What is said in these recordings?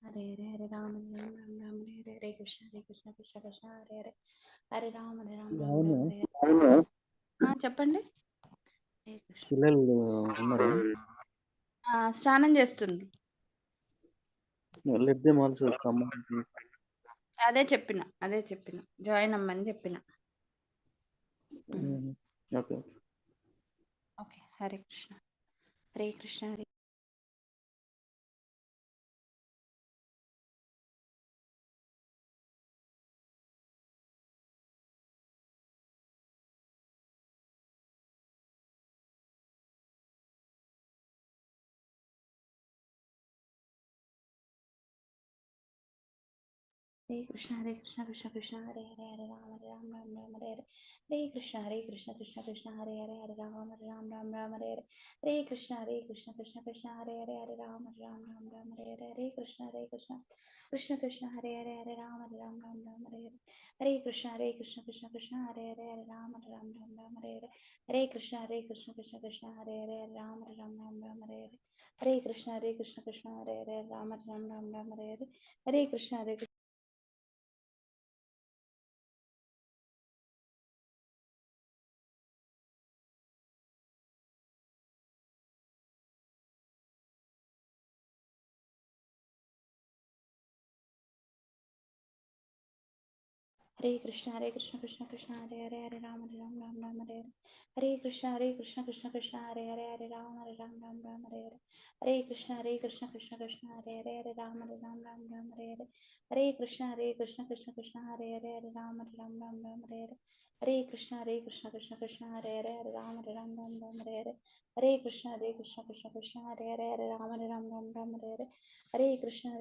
हरे हरे हरे राम राम हरे हरे हरे कृष्ण कृष्ण कृष्ण हरे हरे हरे राम राम हरे చెప్పండి. పిల్లలు ఉన్నారా? స్నానం చేస్తుండ్రు. Let them also come. అదే చెప్పిన జాయిన్ అమ్మని చెప్పిన. Okay okay. హరే కృష్ణ హరే కృష్ణ హరే కృష్ణ కృష్ణ కృష్ణ హరే హరే హరే రామ రామ హరే హరే హరే కృష్ణ కృష్ణ కృష్ణ హరే హరే హరే రామ హరే హరే హరే కృష్ణ కృష్ణ కృష్ణ హరే హరే హరే రామ హరే హరే హరే కృష్ణ కృష్ణ కృష్ణ హరే హరే హరే రామ హరే హరే హరే కృష్ణ కృష్ణ కృష్ణ హరే హరే హరే రామ హరే హరే హరే కృష్ణ కృష్ణ కృష్ణ హరే హరే హరే రామ హరే హరే హరే కృష్ణ కృష్ణ హరే హరే రామ హరే హరే హరే కృష్ణ हरे कृष्ण कृष्ण कृष्ण हरे हरे हरे राम हरे हरे कृष्ण कृष्ण हरे हरे हरे राम हरे हरे कृष्ण कृष्ण कृष्ण हरे हरे हरे राम हरे हरे हरे कृष्ण कृष्ण हरे हरे हरे राम हरे हरे कृष्ण कृष्ण हरे हरे हरे राम हरे हरे कृष्ण कृष्ण हरे हरे हरे राम हरे हरे कृष्ण कृष्ण हरे हरे हरे राम हरे कृष्ण कृष्ण हरे हरे हरे राम हरे हरे कृष्ण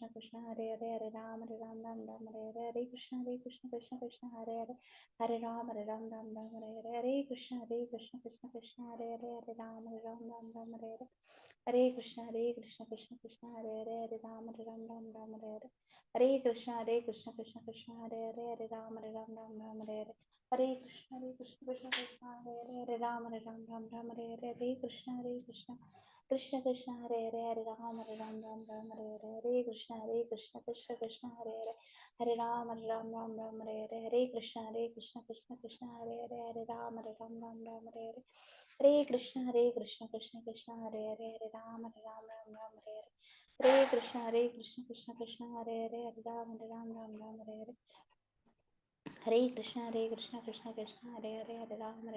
कृष्ण हरे हरे राम हरे हरे कृष्ण कृष्ण हरे हरे राम हरे हरे कृष्ण कृष्ण हरे हरे राम हरे हरे कृष्ण कृष्ण हरे हरे राम हरे हरे कृष्ण कृष्ण हरे हरे राम हरे हरे कृष्ण कृष्ण कृष्ण हरे हरे राम हरे हरे कृष्ण कृष्ण कृष्ण हरे राम हरे हरे कृष्ण कृष्ण हरे हरे राम हरे हरे कृष्ण कृष्ण कृष्ण हरे हरे राम हरे हरे कृष्ण कृष्ण हरे हरे राम हरे हरे कृष्ण कृष्ण कृष्ण हरे हरे राम हरे हरे कृष्ण कृष्ण कृष्ण हरे हरे राम हरे हरे कृष्ण कृष्ण कृष्ण हरे हरे राम हरे हरे कृष्ण कृष्ण कृष्ण हरे हरे राम हरे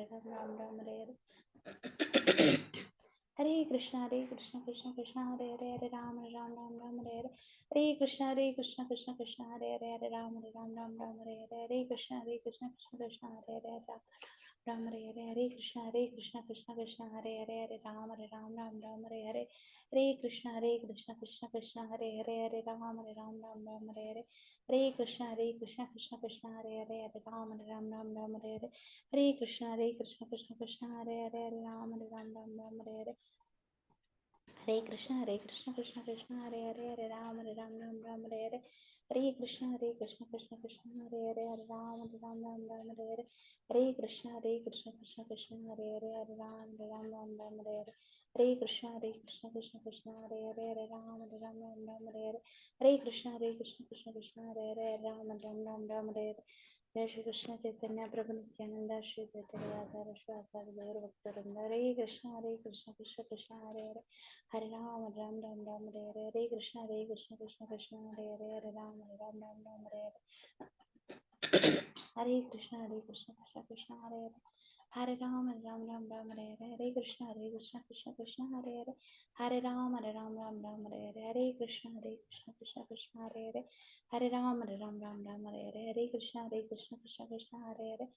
कृष्ण कृष्ण कृष्ण हरे हरे राम हरे हरे कृष्ण कृष्ण कृष्ण हरे हरे राम हरे हरे कृष्ण कृष्ण कृष्ण हरे हरे राम हरे हरे कृष्ण कृष्ण कृष्ण हरे हरे राम हरे हरे कृष्ण कृष्ण कृष्ण हरे हरे राम हरे हरे कृष्ण कृष्ण कृष्ण हरे हरे राम हरे हरे कृष्ण कृष्ण कृष्ण हरे हरे राम हरे हरे कृष्ण कृष्ण कृष्ण हरे हरे राम हरे हरे कृष्ण कृष्ण कृष्ण हरे हरे राम हरे जय श्री कृष्ण चैतन्य प्रभु नित्यानंद श्री द्वैत गदाधर श्रीवासादि गौर भक्तवृंद हरे कृष्ण कृष्ण कृष्ण हरे हरे हरे राम हरे हरे कृष्ण कृष्ण कृष्ण हरे हरे राम हरे हरे कृष्ण कृष्ण कृष्ण हरे हरे हरे राम हरे हरे कृष्ण कृष्ण कृष्ण हरे हरे राम हरे हरे कृष्ण कृष्ण कृष्ण हरे हरे राम हरे हरे कृष्ण कृष्ण कृष्ण हरे हरे राम हरे हरे कृष्ण कृष्ण कृष्ण हरे हरे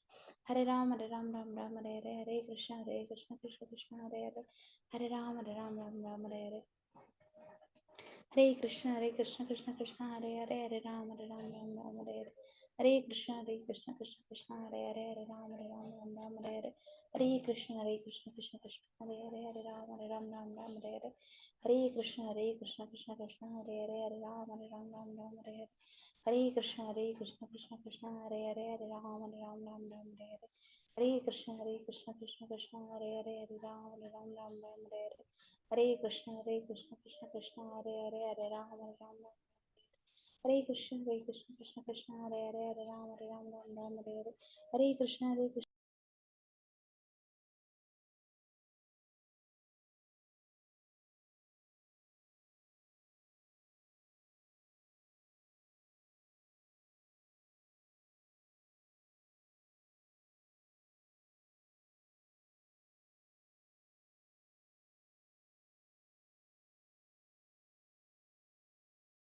राम हरे हरे कृष्ण कृष्ण हरे हरे राम हरे हरे कृष्ण कृष्ण कृष्ण हरे हरे राम हरे हरे कृष्ण कृष्ण कृष्ण हरे हरे राम हरे हरे कृष्ण कृष्ण कृष्ण हरे हरे राम हरे हरे कृष्ण कृष्ण कृष्ण हरे हरे राम हरे Hare Krishna Krishna Krishna Hare Hare Hare Ram Ram Ram Ram Hare Hare Hare Krishna Krishna Krishna Hare Hare Hare Ram Ram Ram Hare Krishna Krishna Krishna Hare Hare Hare Ram Ram Ram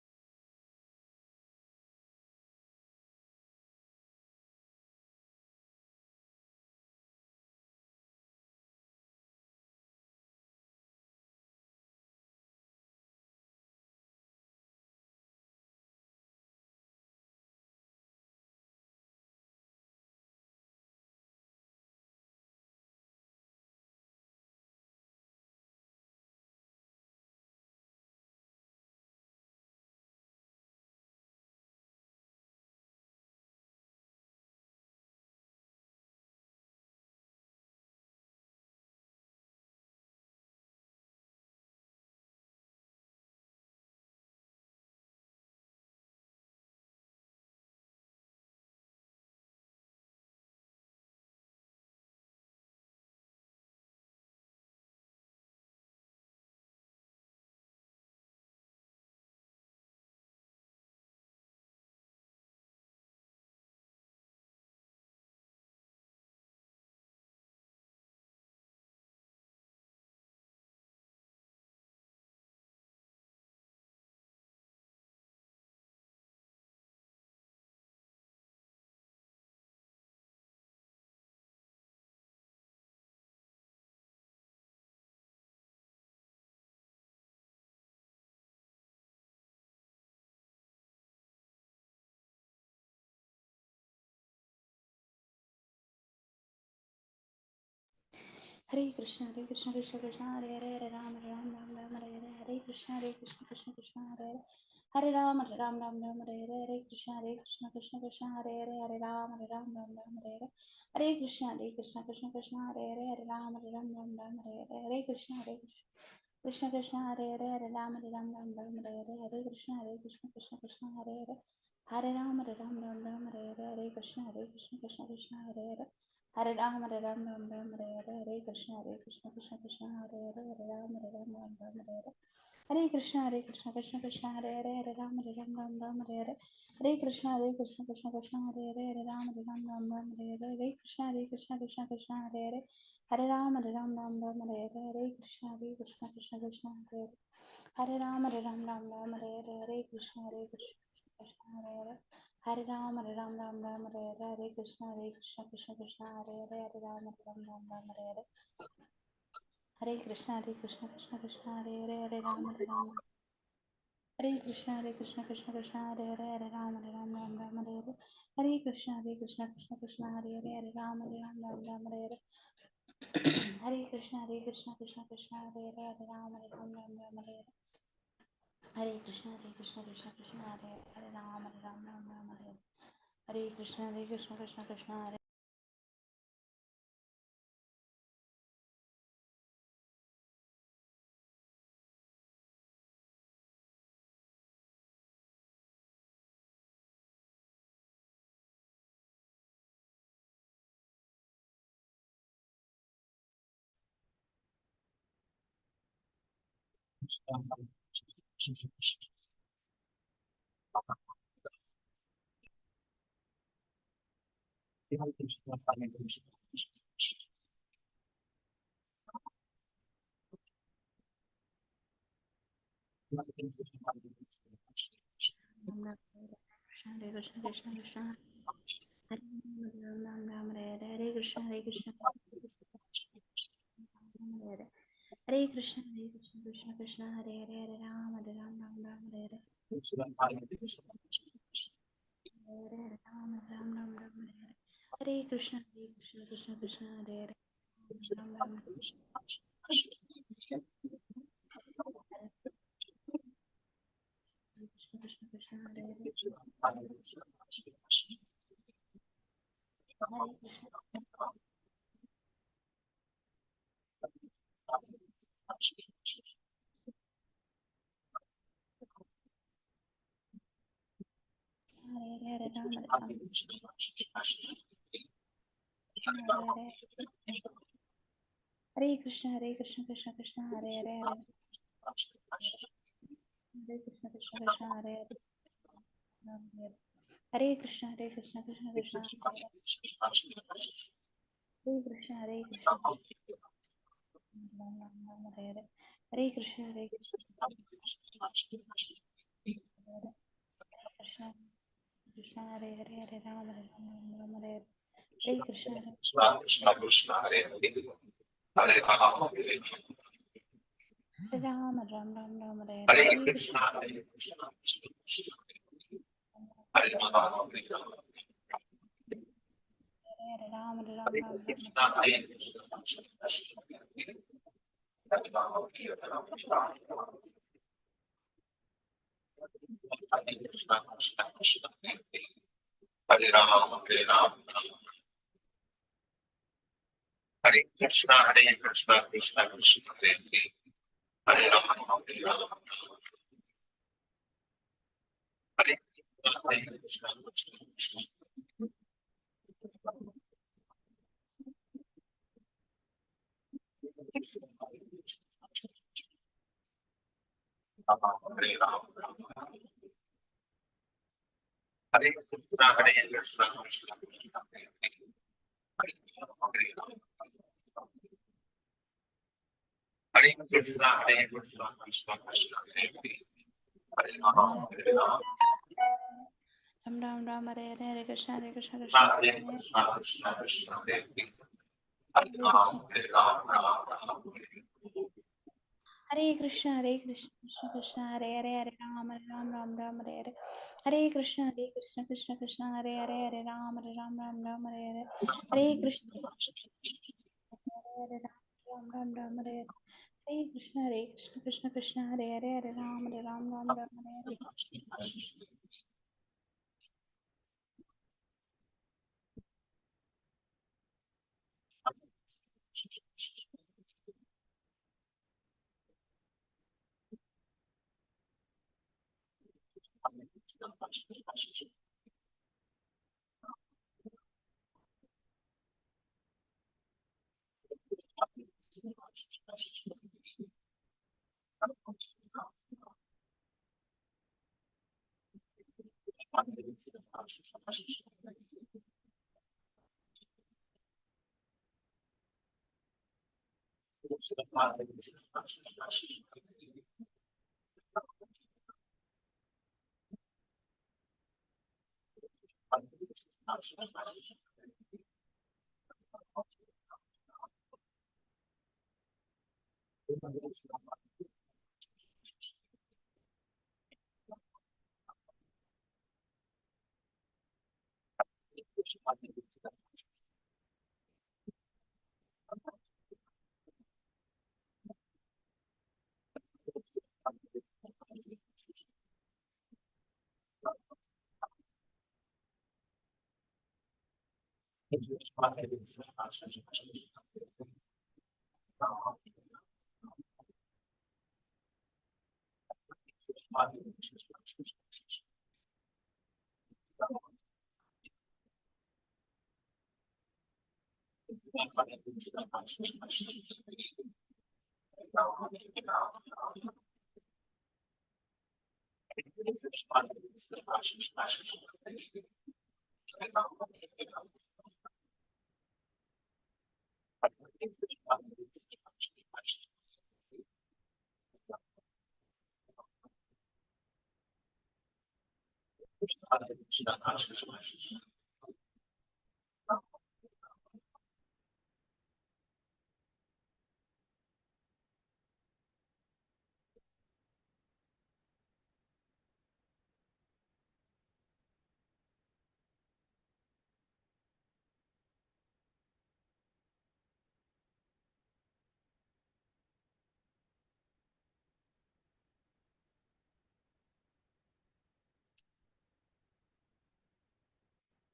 Hare Hare Hare Krishna Krishna Krishna Krishna Krishna Hare Hare Hare Ram Ram Ram Ram Hare Hare Hare Krishna Krishna Krishna Hare Hare Hare Ram Ram Ram Ram Hare Hare Hare Krishna Krishna Krishna Hare Hare Hare Ram Ram Ram Ram Hare Hare Hare Krishna Krishna Krishna Hare Hare Hare Ram Ram Ram Ram Hare Hare Hare Krishna Krishna Hare Hare Hare Ram Ram Ram Ram Hare Hare Hare Krishna Krishna Hare Hare Hare Ram Ram Ram Ram Hare Hare Hare Krishna Krishna Hare Hare Hare Ram Ram Ram Ram Hare Hare Hare Krishna Krishna Hare Hare Hare Ram Ram Ram Ram Hare Hare Hare Krishna Krishna Hare Hare Hare Ram Ram Ram Ram Hare Hare Hare Krishna Krishna Hare Hare Hare Ram Ram Ram Ram Hare Hare Hare Krishna Krishna Hare Hare Hare Ram Ram Ram Ram Hare Hare Hare Krishna Krishna Hare Hare Hare Ram Ram Ram Hare Hare Hare Krishna Krishna Hare Hare Hare Ram Ram Ram Hare Hare Hare Krishna Krishna Hare Hare Hare Ram Ram Ram Hare Hare Hare Krishna Krishna Hare Hare Hare Ram Ram Hare Krishna Krishna Hare Hare Hare Ram Ram Ram Hare Hare Hare Krishna Krishna Hare Hare Hare Ram Ram Ram Hare Hare Hare Krishna Krishna Hare Hare Hare Ram Ram Ram Hare Hare Hare Krishna Krishna Hare Hare Ram Ram Hare Hare Krishna Krishna Hare Krishna Hare Ram Hare Hare Krishna Hare Hare Krishna Krishna Hare Hare Hare Ram Ram Hare Hare Ram Ram Hare Hare Krishna Krishna Hare Hare Ram Krishna Hare Hare Hare Krishna Hare Ram Ram. Hare Hare Krishna Krishna Krishna Hare Hare Hare Krishna Krishna Hare Hare Hare Krishna Krishna Krishna Hare Krishna Krishna Ram Ram Hare Hare Hare Krishna Krishna Krishna Hare Hare Hare Ram Ram Hare Hare Hare Krishna Krishna Hare Hare Hare Ram Ram Hare Hare Hare Krishna Hare Krishna Hare Ram Hare Ram Hare Krishna Hare Krishna Hare Ram Hare Krishna Krishna Krishna Hare Ram Hare Krishna Krishna Krishna Hare Ram Hare Krishna Krishna Hare Ram Hare Krishna Krishna Krishna Hare Krishna Krishna Krishna Hare Ram Ram Hare Hare Krishna Krishna Hare Krishna Krishna Hare Ram Hare Krishna Krishna Krishna Hare Hare Hare Ram Hare Hare Hare Krishna Krishna Krishna Hare Hare Hare Ram Hare Hare Hare Krishna Hare Ram Hare Hare Hare Krishna Krishna Krishna Hare Hare Hare Ram Hare Hare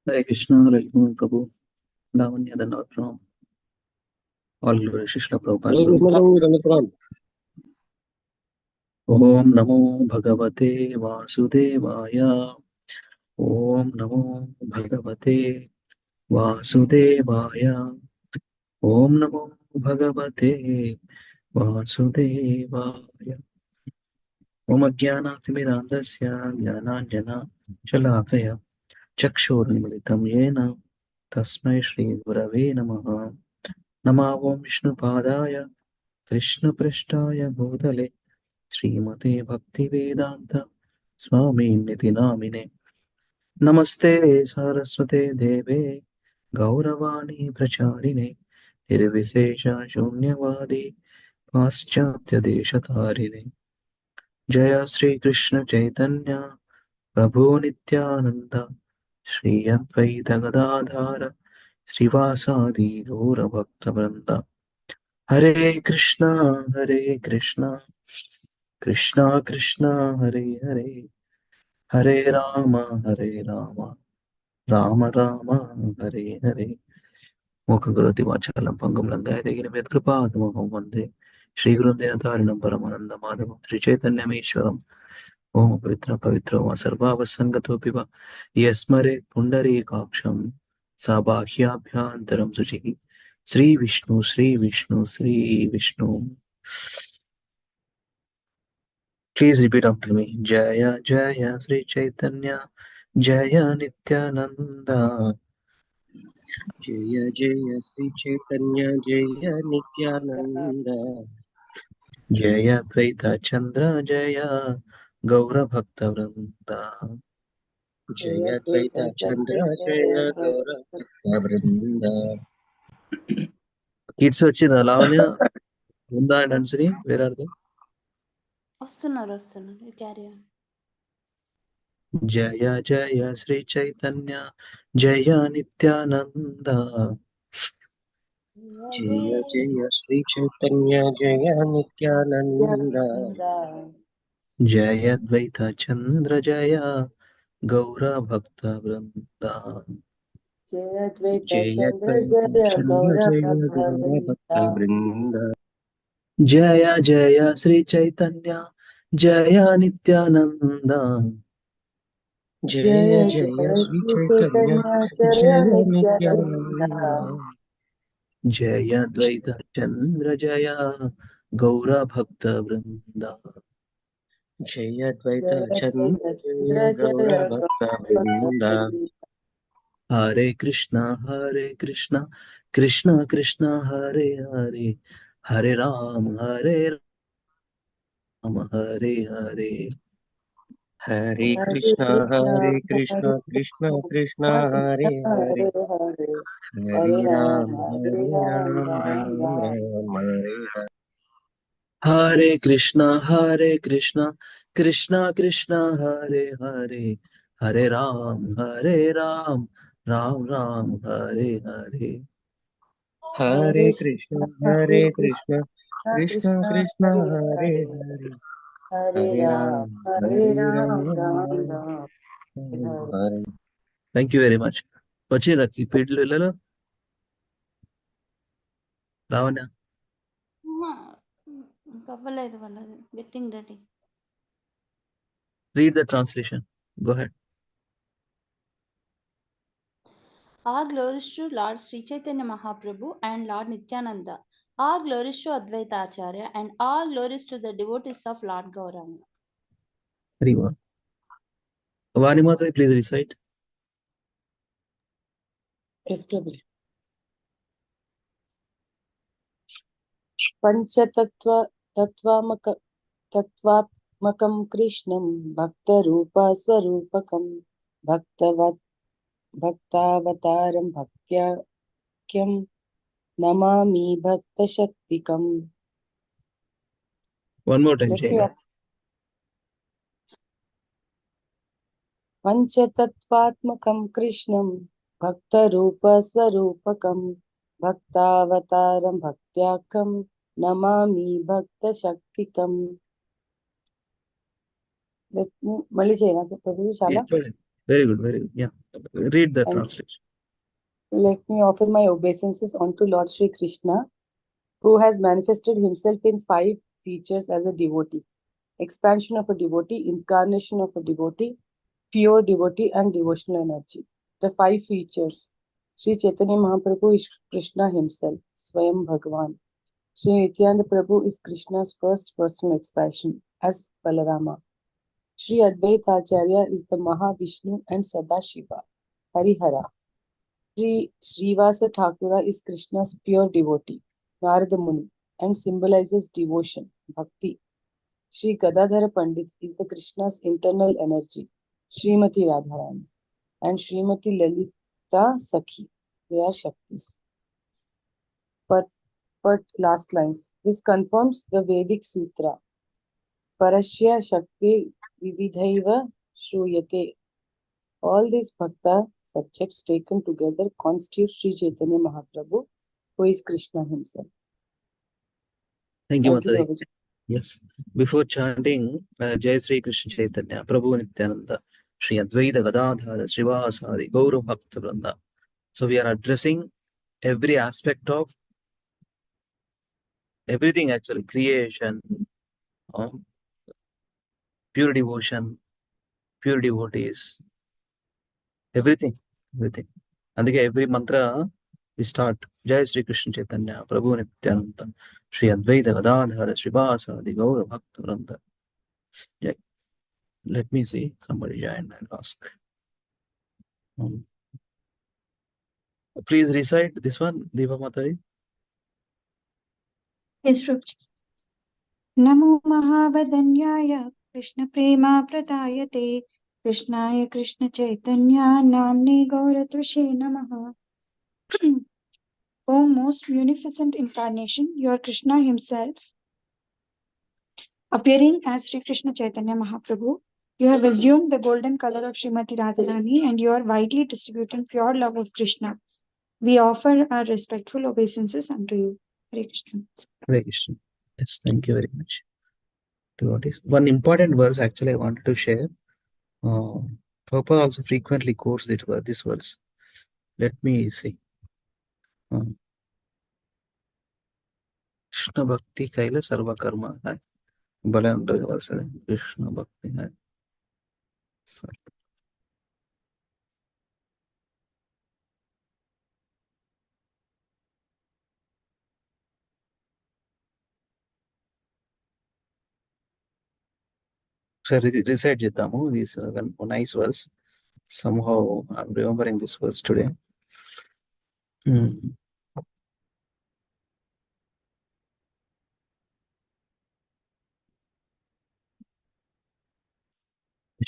Hare Krishna, Hare Krishna, Prabhu. Lavanya Dhanavad Pranam. All glory Shishla Prabhupada Hare Guru Krishna Maharaj. Guru Pranam. Om Namo Bhagavate Vasudevaya. Om Namo Bhagavate Vasudevaya. Om Namo Bhagavate Vasudevaya. Om Ajnanaatimirandasya Jnananjana Shalakaya Chakshurunmilitam Yena Tasmai Shri Gurave Namaha. Namo Om Vishnupadaya Krishna Prishtaya Bhutale Srimate Bhaktivedanta Swami Niti Namine Namaste Saraswate Deve Gauravani Pracharine Nirvisesha Shunyavadi Paschatya Deshatarine Jaya Sri Krishna Chaitanya Prabhu Nityananda Shri Advaita Gadadhara Srivasadi Gaura Bhakta Vrinda Hare Krishna Krishna Krishna Hare Hare Hare Rama Rama Rama Hare Hare Mukha Karoti Vachalam Pangam Langaya Ginamit Kripadamaham Vande Shri Grundinatarinam Paramananda Madhavam Shri Chaitanya Meshwaram Om Pavitra Pavitra Vasarvava Sangato Piva Yasmare Pundari Kaksham Sabhahyabhyantaram Suchihi Sri Vishnu Sri Vishnu Sri Vishnu. Please repeat after me. Jaya Jaya Sri Chaitanya Jaya Nityananda Jaya Jaya Sri Chaitanya Jaya Nityananda Jaya Dvaita Chandra Jaya Gaura Bhakta Vrinda. Jaya Dvaita Chandra Jaya Gaura Bhakta Vrinda. Kids వచ్చిందా Lavanya Vrinda and Ansari, where are they? వస్తున్నారు you carry on. Jaya Jaya Sri Chaitanya Jaya Nityananda Jaya Jaya Sri Chaitanya Jaya Nityananda Jaya Dvaita Chandra Jaya Gaura Bhakta Vrinda. Jaya Dvaita Chandra Jaya Gaura Bhakta Vrinda. Jaya Jaya Sri Chaitanya Jaya Nityananda Jaya Jaya Sri Chaitanya Jaya Nityananda Jaya Dvaita Chandra Jaya Gaura Bhakta Vrinda. Jaya Dvaita Chandra Jaya Gaura Bhakta Vrinda. Hare Krishna Krishna Krishna Hare Hare Hare Ram Hare Hare. Hare Krishna Krishna Krishna Hare Hare Hare Ram Ram Ram Hare Hare. Hare Krishna Krishna Krishna Hare Hare Hare Ram Ram Ram Hare Hare. Hare Krishna Krishna Krishna Hare Hare Hare Ram Hare. Thank you very much. వచ్చిరా కీపీడ్లు వెళ్ళాలో లావణ్య ఇంకా అవ్వలేదు వాళ్ళది. Getting ready. read the translation. Go ahead. All glories to Lord Sri Chaitanya Mahaprabhu and Lord Nityananda. All glories to Advaita Acharya and all glories to the devotees of Lord Gauranga. Very well. Vanimata, please recite. Yes, Prabhu. Tatvatmakam Krishnam Bhaktarupa Swarupakam Bhaktavataram Bhaktyam Namami Bhakta Shaktikam. One more time, Jay. Panchatatvatmakam Krishnam Bhaktarupa Swarupakam Bhaktavataram Bhaktyakam Namami Bhakta Shaktikam. Let me Mali Chena Prabhu Shala. Very good, very good. Yeah. Read the Thank translation. you. Let me offer my obeisances unto Lord Sri Krishna. who has manifested himself in 5 features as a devotee: expansion of a devotee, incarnation of a devotee, pure devotee, and devotional energy. The 5 features. Sri Chaitanya Mahaprabhu is Krishna himself, Swayam Bhagavan. Sri Nityananda Prabhu is Krishna's first personal expression as Balarama. Sri Advaita Acharya is the Mahavishnu and Sadashiva, Harihara. Sri Srivasa Thakura is Krishna's pure devotee, Narada Muni, and symbolizes devotion, bhakti. Sri Gadadhara Pandit is the Krishna's internal energy, Srimati Radharani, and Srimati Lalita Sakhi. They are Shaktis. But last lines. This confirms the Vedic Sutra. Parasya Shakti Vividhaiva Shruyate. All these bhakta subjects taken together constitute Sri Chaitanya Mahaprabhu, who is Krishna himself. Thank you, Thank you, Mataji. Prabhuji. Yes. Before chanting Jai Sri Krishna Chaitanya, Prabhu Nityananda, Sri Advaita Gadadhara, Srivasadi, Gaurav Bhakta Vrinda. So we are addressing every aspect of everything actually, creation, pure devotion, pure devotees, everything. And every mantra we start Jai Sri Krishna Chaitanya, Prabhu Nityananda, Sri Advaita Gadadhara, Srivasadi, Gaurav Bhakta Vrinda. Yeah. Let me see. Somebody join and ask. Please recite this one, Deepa Mataji. Yes, Prabhuji. Namo Mahavadanyaya Krishna Prema Pradayate Krishnaya Krishna Chaitanya Namne Gauratvashe Namaha. O most munificent incarnation, you are Krishna himself, appearing as Sri Krishna Chaitanya Mahaprabhu. You have assumed the golden color of Srimati Radharani and you are widely distributing pure love of Krishna. We offer our respectful obeisances unto you. Hare Krishna. Hare Krishna. Yes, thank you very much. Devotees. One important verse actually I wanted to share. Prabhupada also frequently quotes this verse. Let me see. Krishna Bhakti Kaila Sarva Karma. Bala untada verse. Krishna Bhakti. So recite Jitamu. This is a nice verse. Somehow I'm remembering this verse today.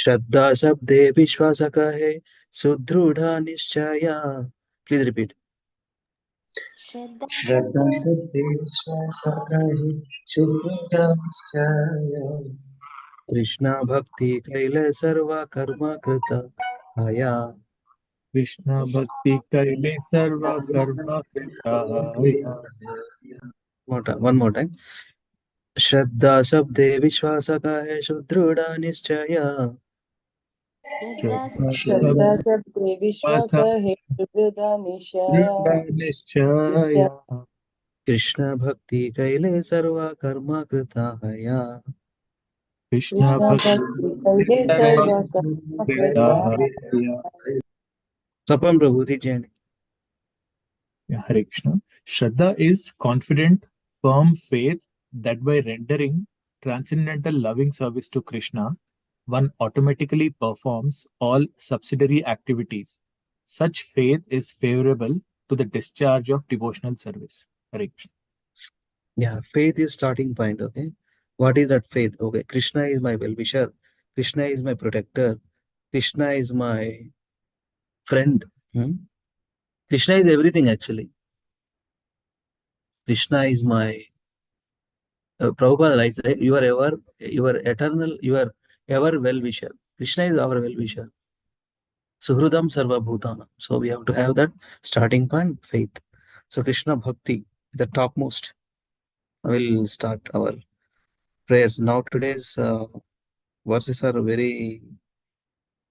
श्रद्धा शब्दे विश्वास का है सुदृढ़ निश्चय. Please repeat. Shraddha Sabbe Vishwasakahi Shubhra Nischaya. Krishna Bhakti Kaila Sarva Karma Krita Haya. Krishna Bhakti Kaile Sarva Karma Kritaya. One more time. श्रद्धा शब्दे विश्वास का है सुदृढ़ निश्चय. Shraddha Sabde Vishwaka He Shuddha Nishaya. Nischaya. Krishna भक्ति कैले सर्व कर्म कृता हया. Krishna Krishna Bhakti Bhakti Kaile Sarva Sarva Karma Krita. Kritaya. Tapam Prabhu, read. Hare Krishna. Shraddha is confident, firm faith that by rendering transcendental loving service to Krishna, one automatically performs all subsidiary activities. Such faith is favorable to the discharge of devotional service. Hare Krishna. Yeah, faith is starting point. Okay, what is that faith? Okay, Krishna is my well-wisher. Krishna is my protector. Krishna is my friend. Krishna is everything actually. Krishna is my Prabhupada writes, right? You are eternal, you are ever well-wisher. Krishna is our well-wisher. Suhrudam Sarva Bhutanam. So we have to have that starting point, faith. So Krishna Bhakti, the topmost. We'll start our prayers. Now today's verses are very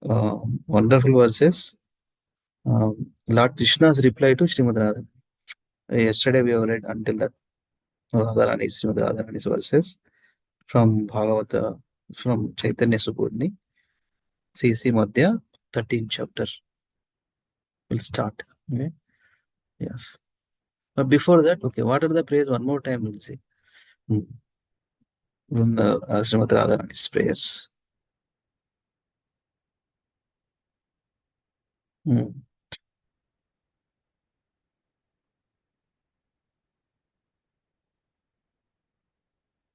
wonderful verses. Lord Krishna's reply to Srimad Radha. Yesterday we have read until that. Radharani, Srimati Radharani's verses from Bhagavata, from Chaitanya Subodini, CC Madhya, 13th chapter. We'll start. Okay. Yes. But before that, okay, what are the prayers? One more time, we'll see. From the Srimati Radharani's prayers.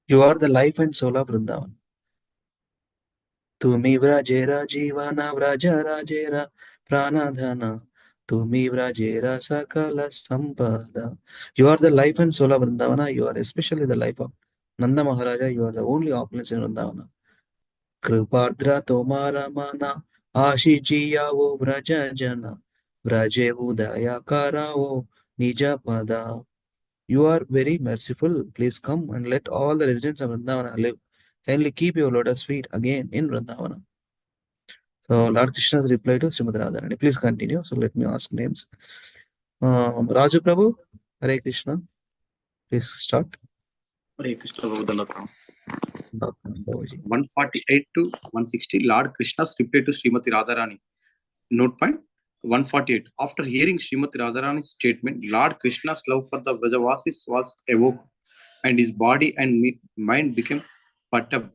You are the life and soul of Vrindavan. Tumi vrajera jivana vraja rajera pranadhana. Tumi vrajera sakala sampada. You are the life and soul of Vrindavana. You are especially the life of Nanda Maharaja. You are the only opulence in Vrindavana. Kripardra tomara mana ashijiya vraja jana. Vraje udaya karao nija pada. You are very merciful. Please come and let all the residents of Vrindavana live. Kindly keep your lotus feet again in Vrindavana. So Lord Krishna's reply to Srimati Radharani. Please continue. So let me ask names. Raju Prabhu, Hare Krishna. Please start. Hare Krishna, 148 to 160, Lord Krishna's reply to Srimati Radharani. Note point 148. After hearing Srimati Radharani's statement, Lord Krishna's love for the Vrajavasis was evoked, and his body and mind became perturbed.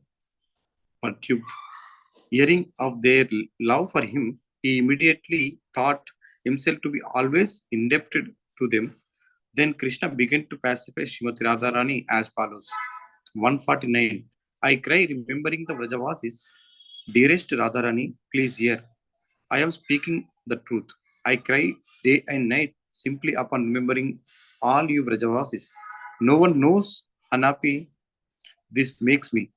Hearing of their love for him, he immediately thought himself to be always indebted to them. Then Krishna began to pacify Srimati Radharani as follows. 149. I cry remembering the Vrajavasis. Dearest Radharani, please hear. I am speaking the truth. I cry day and night simply upon remembering all you Vrajavasis. No one knows how happy this makes me.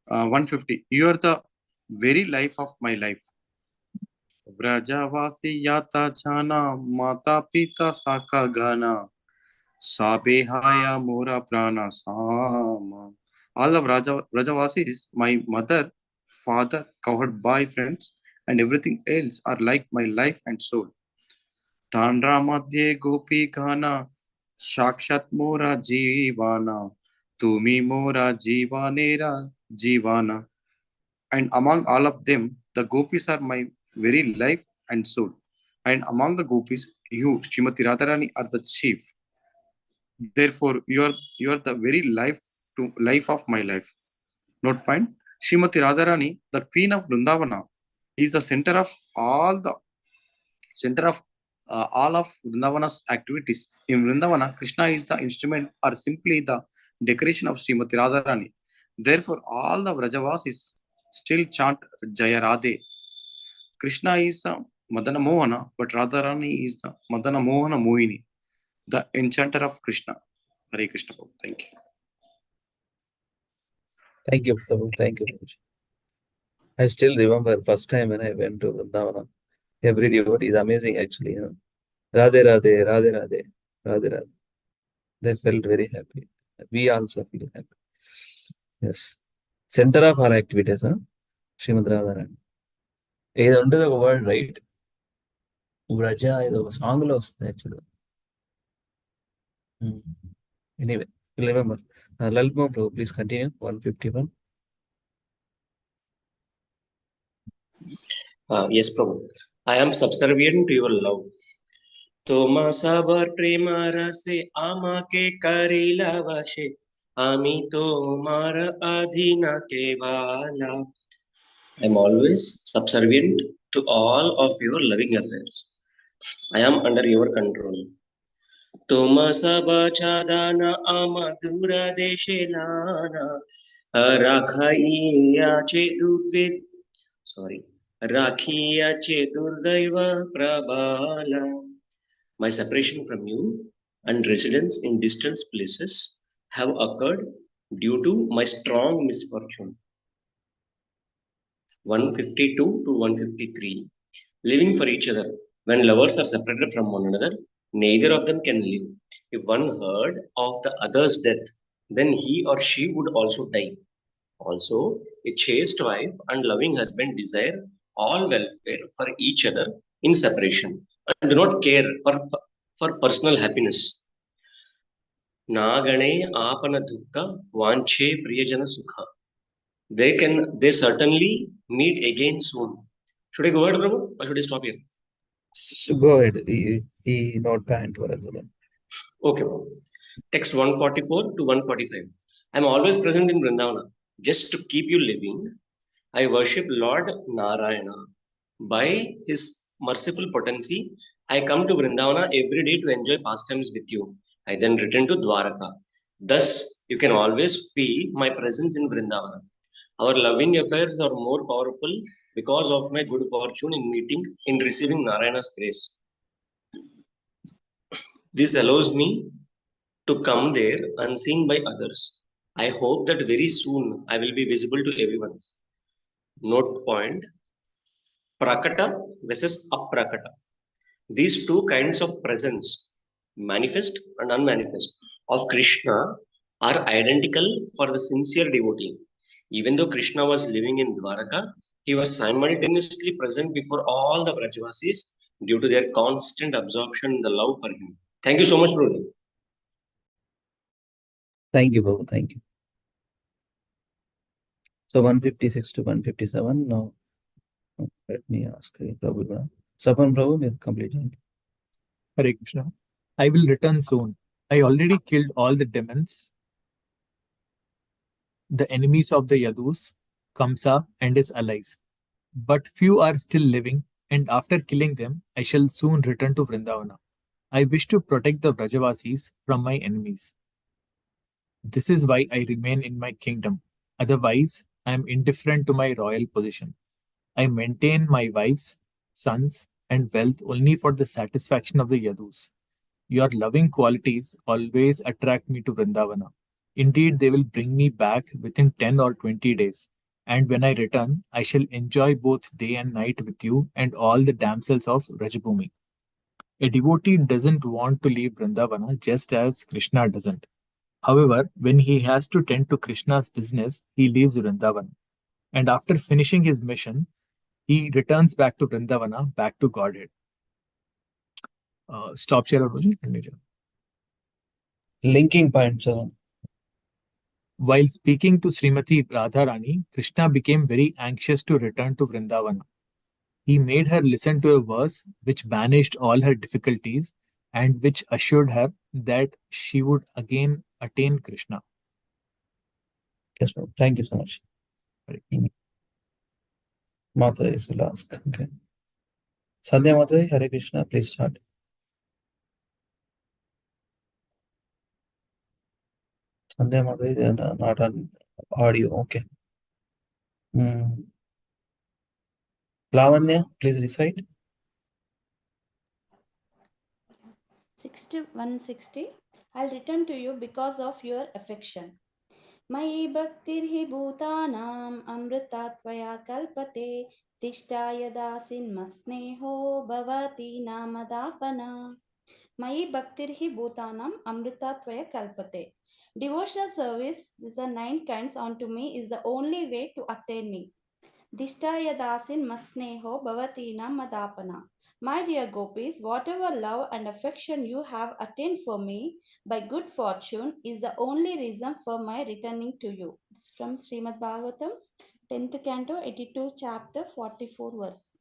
150. You are the very life of my life. Vrajavasi yata jana mata pita saka gana sabehaya mora prana sama. All of Vrajavasis, my mother, father, cowherd boy friends, and everything else are like my life and soul. Tandra madhye gopi gana shakshat mora jivana tumi mora jivanera jivana. And among all of them, the gopis are my very life and soul. And among the gopis, you, Srimati Radharani, are the chief. Therefore, you are the very life of my life. Note point. Srimati Radharani, the queen of Vrindavana, is the center of all of Vrindavana's activities. In Vrindavana, Krishna is the instrument or simply the decoration of Srimati Radharani. Therefore, all the Vrajavasis still chant Jaya Radhe. Krishna is Madana Mohana, but Radharani is the Madana Mohana Mohini, the enchanter of Krishna. Hare Krishna. Thank you. Thank you, Prabhu. Thank you. I still remember first time when I went to Vrindavana. Every devotee is amazing actually. You know? Radhe Radhe, Radhe Radhe, Radhe Radhe. They felt very happy. We also feel happy. Yes. Center of all activities, huh? Srimati Radharani. ఇది ఉండదు ఒక word right వ్రజ ఇది ఒక song లో వస్తుంది యాక్చువల్గా. Anyway remember. Lalit Mohan Prabhu, please continue. 151. Yes, Prabhu. I am subservient to your love. Toma sabar prema rase amake karila vashe ami tomar adhina kevala. I am always subservient to all of your loving affairs. I am under your control. Toma sabachadana amadura deshelana rakhaiya chedudvid. Sorry. Rakhiya Chedurdaiva Prabhala. My separation from you and residence in distant places have occurred due to my strong misfortune. 152 to 153. Living for each other. When lovers are separated from one another, neither of them can live. If one heard of the other's death, then he or she would also die. Also, a chaste wife and loving husband desire all welfare for each other in separation and do not care for personal happiness. Nagane apana dukkha vanche priyajana sukha. They certainly meet again soon. Should I go ahead, Prabhu, or should I stop here? Go ahead. He not pant for us. Okay, Prabhu. Text 144 to 145. I am always present in Vrindavana just to keep you living. I worship Lord Narayana. By his merciful potency, I come to Vrindavana every day to enjoy pastimes with you. I then return to Dwaraka. Thus, you can always feel my presence in Vrindavana. Our loving affairs are more powerful because of my good fortune in receiving Narayana's grace. This allows me to come there unseen by others. I hope that very soon I will be visible to everyone. Note point: Prakata versus Aprakata. These two kinds of presence, manifest and unmanifest, of Krishna are identical for the sincere devotee. Even though Krishna was living in Dwaraka, he was simultaneously present before all the Vrajavasis due to their constant absorption in the love for him. Thank you so much, Prabhuji. Thank you, Babu. Thank you. So 156 to 157 now. Let me ask Prabhu. Sapan Prabhu, complete. Hare Krishna. I will return soon. I already killed all the demons, the enemies of the Yadus, Kamsa, and his allies. But few are still living, and after killing them, I shall soon return to Vrindavana. I wish to protect the Vrajavasis from my enemies. This is why I remain in my kingdom. Otherwise, I am indifferent to my royal position. I maintain my wives, sons, and wealth only for the satisfaction of the Yadus. Your loving qualities always attract me to Vrindavana. Indeed, they will bring me back within 10 or 20 days. And when I return, I shall enjoy both day and night with you and all the damsels of Rajabhumi. A devotee doesn't want to leave Vrindavana just as Krishna doesn't. However, when he has to tend to Krishna's business, he leaves Vrindavana. And after finishing his mission, he returns back to Vrindavana, back to Godhead. Stop share, Roji. Linking point 7. While speaking to Srimati Radharani, Krishna became very anxious to return to Vrindavana. He made her listen to a verse which banished all her difficulties and which assured her that she would again attain Krishna. Yes, Prabhu. Thank you so much. Mata is will ask. Okay. Sandhya Mata, Hare Krishna, please start. Sandhya Mata, not on audio. Okay. Lavanya, please recite. 160. I'll return to you because of your affection. Mayi bhaktirhi bhutanam amritatvaya kalpate tishta yadasin masneho bhavati namadapana. Mayi bhaktirhi bhutanam amritatvaya kalpate. Devotional service, these are 9 kinds unto me, is the only way to attain me. Dishta yadasin masneho bhavati namadapana. My dear gopis, whatever love and affection you have attained for me by good fortune is the only reason for my returning to you. It's from Srimad Bhagavatam, 10th canto, 82 chapter, 44 verse.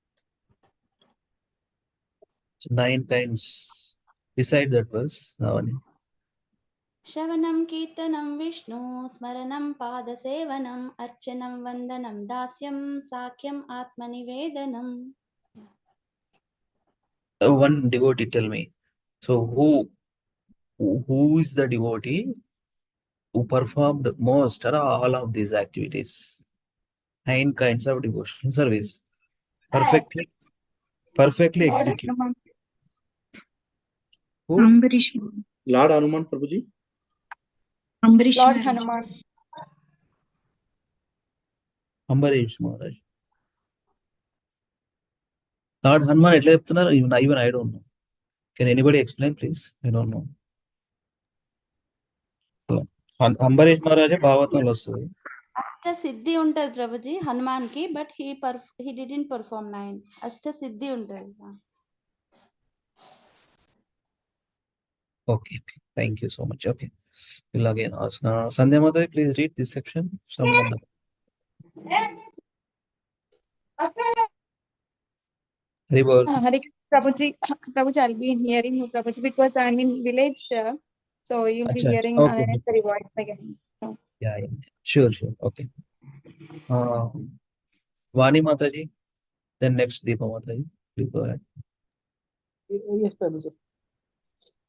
So 9 times. Recite that verse, Lavanya. Shravanam Kirtanam Vishnu, Smaranam Padasevanam, Archanam Vandanam Dasyam, Sakyam Atmanivedanam. One devotee, tell me. So who is the devotee who performed most or all of these activities? 9 kinds of devotional service. Perfectly execute. Who? Ambarish. Lord Hanuman Prabhuji. Ambarish Lord Maharaj. Hanuman. Ambarish Maharaj. Lord Hanuman, even I don't know. Can anybody explain, please? I don't know. Ambarish Maharaj Bhavatam వస్తుంది. Ashta Siddhi untadi Prabhuji, Hanuman ki, but he didn't perform 9. Ashta Siddhi untadi. Okay. Thank you so much. Okay. Will again ask. Sandhya Mata, please read this section. Some of the. Haribol. Hari Prabhuji, Prabhuji, I'll be hearing you, Prabhuji, because I'm in village, so you'll be Acha, hearing okay. unnecessary voice again. So. Yeah. Sure. Okay. Vani Mataji, then next Deepa Mataji. Please go ahead. Yes, Prabhuji.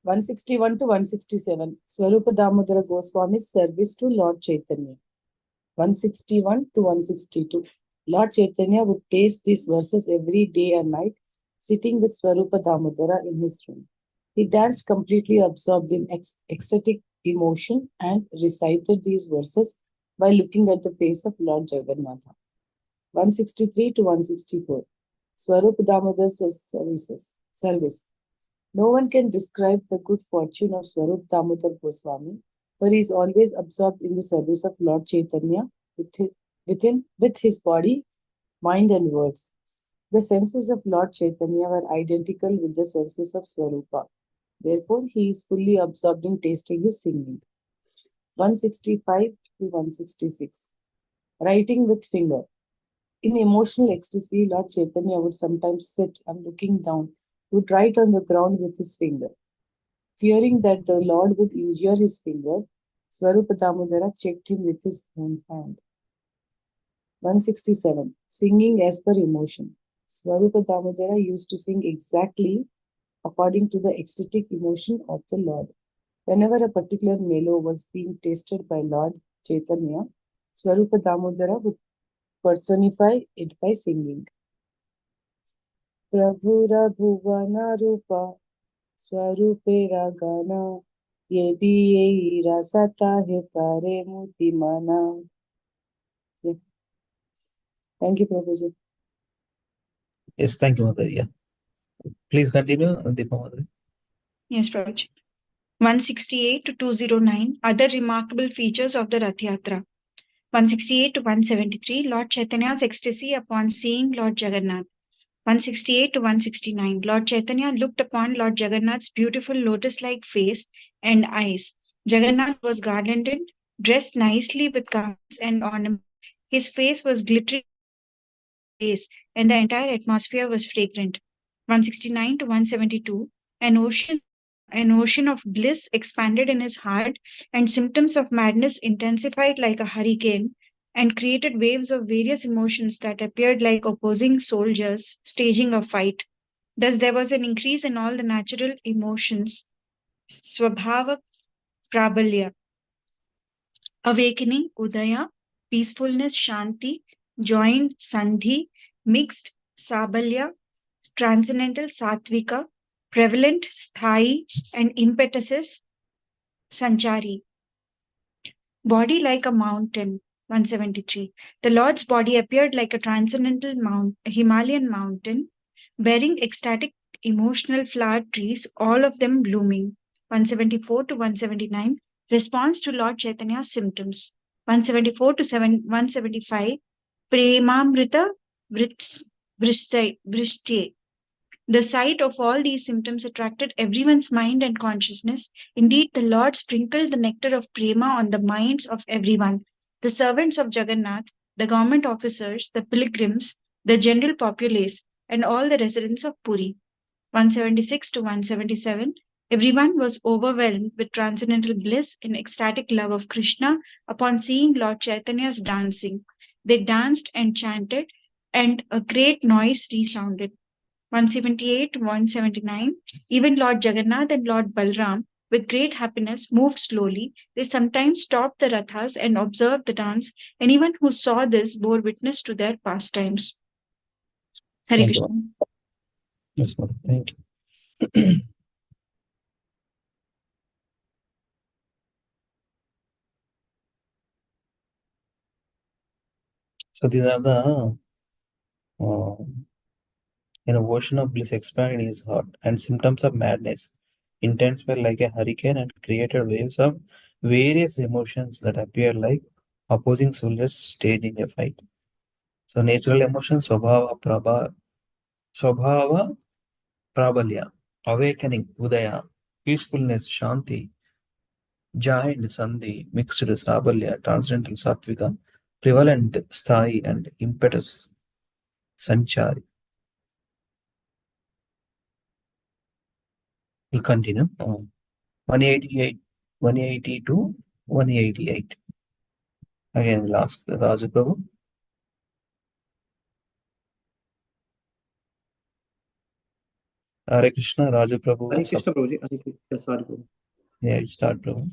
161 to 167. Swarupa Damodara Goswami's service to Lord Chaitanya. 161 to 162. Lord Chaitanya would taste these verses every day and night, sitting with Swarupa Damodara in his room. He danced completely absorbed in ecstatic emotion and recited these verses by looking at the face of Lord Jagannatha. 163 to 164. Swarupa Damodar's service. No one can describe the good fortune of Swarup Damodar Goswami, for he is always absorbed in the service of Lord Chaitanya with his body, mind and words. The senses of Lord Chaitanya were identical with the senses of Swarupa. Therefore, he is fully absorbed in tasting his singing. 165 to 166. Writing with finger. In emotional ecstasy, Lord Chaitanya would sometimes sit and looking down, would write on the ground with his finger. Fearing that the Lord would injure his finger, Swarupa Damodara checked him with his own hand. 167. Singing as per emotion. Swarupa Damodara used to sing exactly according to the ecstatic emotion of the Lord. Whenever a particular melo was being tasted by Lord Chaitanya, Swarupa Damodara would personify it by singing. Prabhura Bhuvana Rupa Swarupera Gana Ye Bhi Rasata He Kare Muti Mana. Thank you, Prabhuji. Yes, thank you, Mataji. Yeah. Please continue, Deepa Mataji. Yes, Prabhuji. 168 to 209. Other remarkable features of the Rath Yatra. 168 to 173. Lord Chaitanya's ecstasy upon seeing Lord Jagannath. 168 to 169. Lord Chaitanya looked upon Lord Jagannath's beautiful lotus-like face and eyes. Jagannath was garlanded, dressed nicely with garments and ornaments. His face was glittering and the entire atmosphere was fragrant. 169 to 172. An ocean of bliss expanded in his heart, and symptoms of madness intensified like a hurricane and created waves of various emotions that appeared like opposing soldiers staging a fight. Thus, there was an increase in all the natural emotions. Swabhava Prabalya, awakening, Udaya, peacefulness, Shanti, joined, Sandhi, mixed, Sabalya, transcendental, Satvika, prevalent, Sthai, and impetuous, Sanchari. Body like a mountain. 173. The Lord's body appeared like a transcendental Himalayan mountain, bearing ecstatic emotional flower trees, all of them blooming. 174 to 179. Response to Lord Chaitanya's symptoms. 174 to 175. Premamrita Vrishte. The sight of all these symptoms attracted everyone's mind and consciousness. Indeed, the Lord sprinkled the nectar of prema on the minds of everyone. The servants of Jagannath, the government officers, the pilgrims, the general populace, and all the residents of Puri. 176 to 177. Everyone was overwhelmed with transcendental bliss and ecstatic love of Krishna upon seeing Lord Chaitanya's dancing. They danced and chanted, and a great noise resounded. 178 to 179. Even Lord Jagannath and Lord Balram, with great happiness, moved slowly. They sometimes stopped the rathas and observed the dance. Anyone who saw this bore witness to their pastimes. Hare Thank Krishna. you. Yes, Mother. Thank you. So these are the ocean of bliss expanded in his heart, and symptoms of madness intensified like a hurricane and created waves of various emotions that appear like opposing soldiers staging a fight. So natural emotions, Swabhava Prabalya, awakening, Udaya, peacefulness, Shanti, Jai and Sandhi, mixed Sabalya, transcendental Satvika, prevalent Sthai and impetus Sanchari. We'll continue. 188, 180 to 188. Again, we'll ask Raju Prabhu. Hare Krishna, Raju Prabhu. Hare Krishna, Prabhuji. Hare Krishna, sorry, Prabhu. Yeah, you start, Prabhu.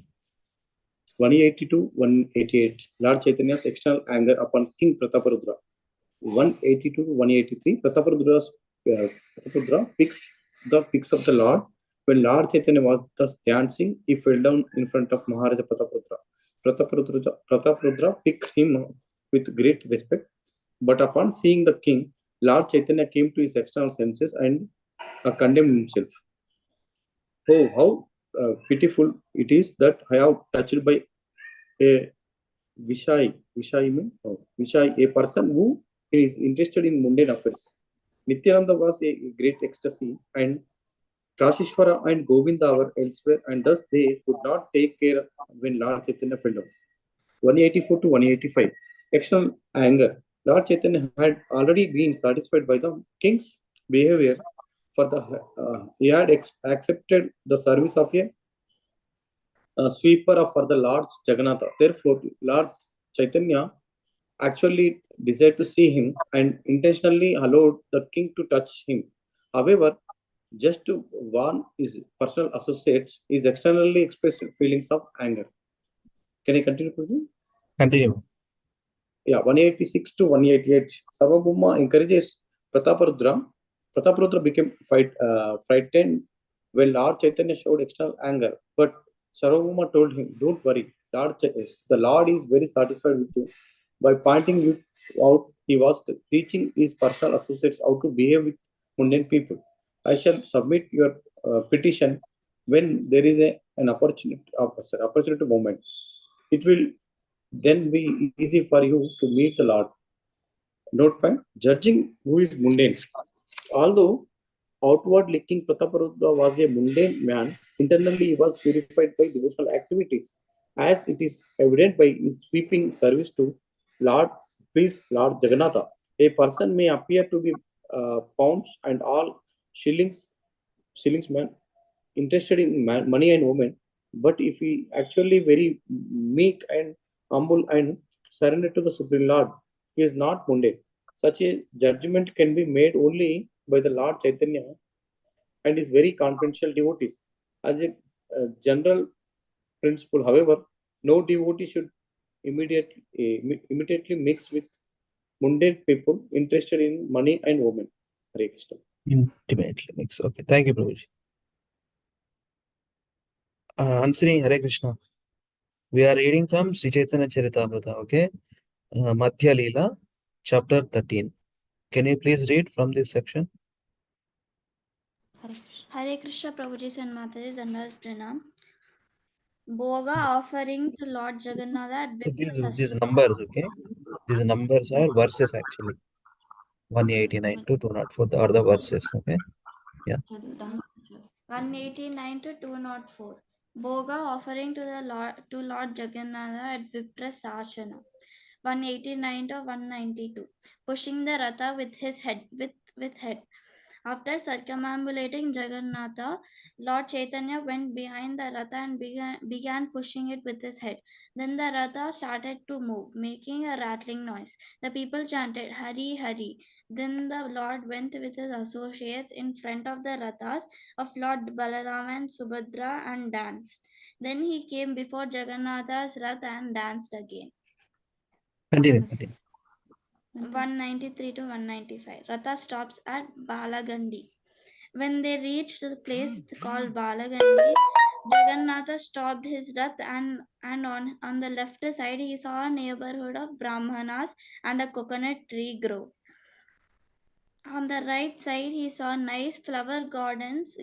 182, 188. Lord Chaitanya's external anger upon King Prataparudra. 182 to 183. Prataparudra picks the pics of the Lord. When Lord Chaitanya was thus dancing, he fell down in front of Maharaja Prataparudra. Prataparudra picked him up with great respect. But upon seeing the king, Lord Chaitanya came to his external senses and condemned himself. Oh, how pitiful it is that I have touched by a Vishai, a person who is interested in mundane affairs. Nityananda was a great ecstasy, and Kashishwara and Govinda were elsewhere, and thus they could not take care when Lord Chaitanya fell down. 184 to 185. External anger. Lord Chaitanya had already been satisfied by the king's behavior. He had accepted the service of a sweeper for the Lord Jagannatha. Therefore, Lord Chaitanya actually desired to see him and intentionally allowed the king to touch him. However, just to warn his personal associates, he externally expressed feelings of anger. Can I continue, Prabhu? Continue. Yeah, 186 to 188. Sarvabhauma encourages Prataparudra. Prataparudra became frightened when Lord Chaitanya showed external anger. But Sarvabhauma told him, "Don't worry, the Lord is very satisfied with you." By pointing you out, he was teaching his personal associates how to behave with mundane people. I shall submit your petition when there is an opportunity moment. It will then be easy for you to meet the Lord. Note point, judging who is mundane. Although outwardly King Prataparudra was a mundane man, internally he was purified by devotional activities, as it is evident by his sweeping service to Lord Jagannatha. A person may appear to be pounds and all shillings man interested in money and women, but if he actually very meek and humble and surrender to the Supreme Lord, he is not mundane. Such a judgment can be made only by the Lord Chaitanya and his very confidential devotees. As a general principle, however, no devotee should immediately mix with mundane people interested in money and women. Hare Krishna. Intimately mix. Okay, thank you, Prabhuji. Answering Hare Krishna. We are reading from Sri Chaitanya Charitamrita, okay? Madhya Leela, chapter 13. Can you please read from this section? Hare Krishna Prabhuji and Mataji Dandas Pranam. Boga offering to Lord Jagannatha at These numbers, okay? These numbers are verses actually. 189 to 204 are the verses, okay? Yeah. 189 to 204. Boga offering to Lord Jagannatha at Viprasashana. 189 to 192. Pushing the Ratha with his head with head. After circumambulating Jagannatha, Lord Chaitanya went behind the Ratha and began pushing it with his head. Then the Ratha started to move, making a rattling noise. The people chanted, "Hari, Hari." Then the Lord went with his associates in front of the Rathas of Lord Balarama and Subhadra and danced. Then he came before Jagannatha's Rath and danced again. Continue. 193 to 195. Ratha stops at Balagandi. When they reached the place called Balagandi, Jagannatha stopped his Rath and on the left side he saw a neighborhood of Brahmanas and a coconut tree grove. On the right side, he saw nice flower gardens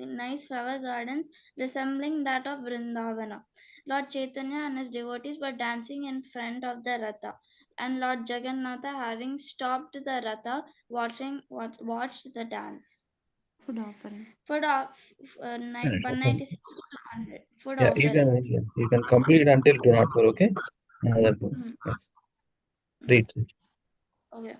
resembling that of Vrindavana. Lord Chaitanya and his devotees were dancing in front of the Ratha, and Lord Jagannatha, having stopped the Ratha, watched the dance. Food offering. 196 to 200. Food Yeah, offering. you can complete until 204, okay? Another 2. Yes. Read. Okay.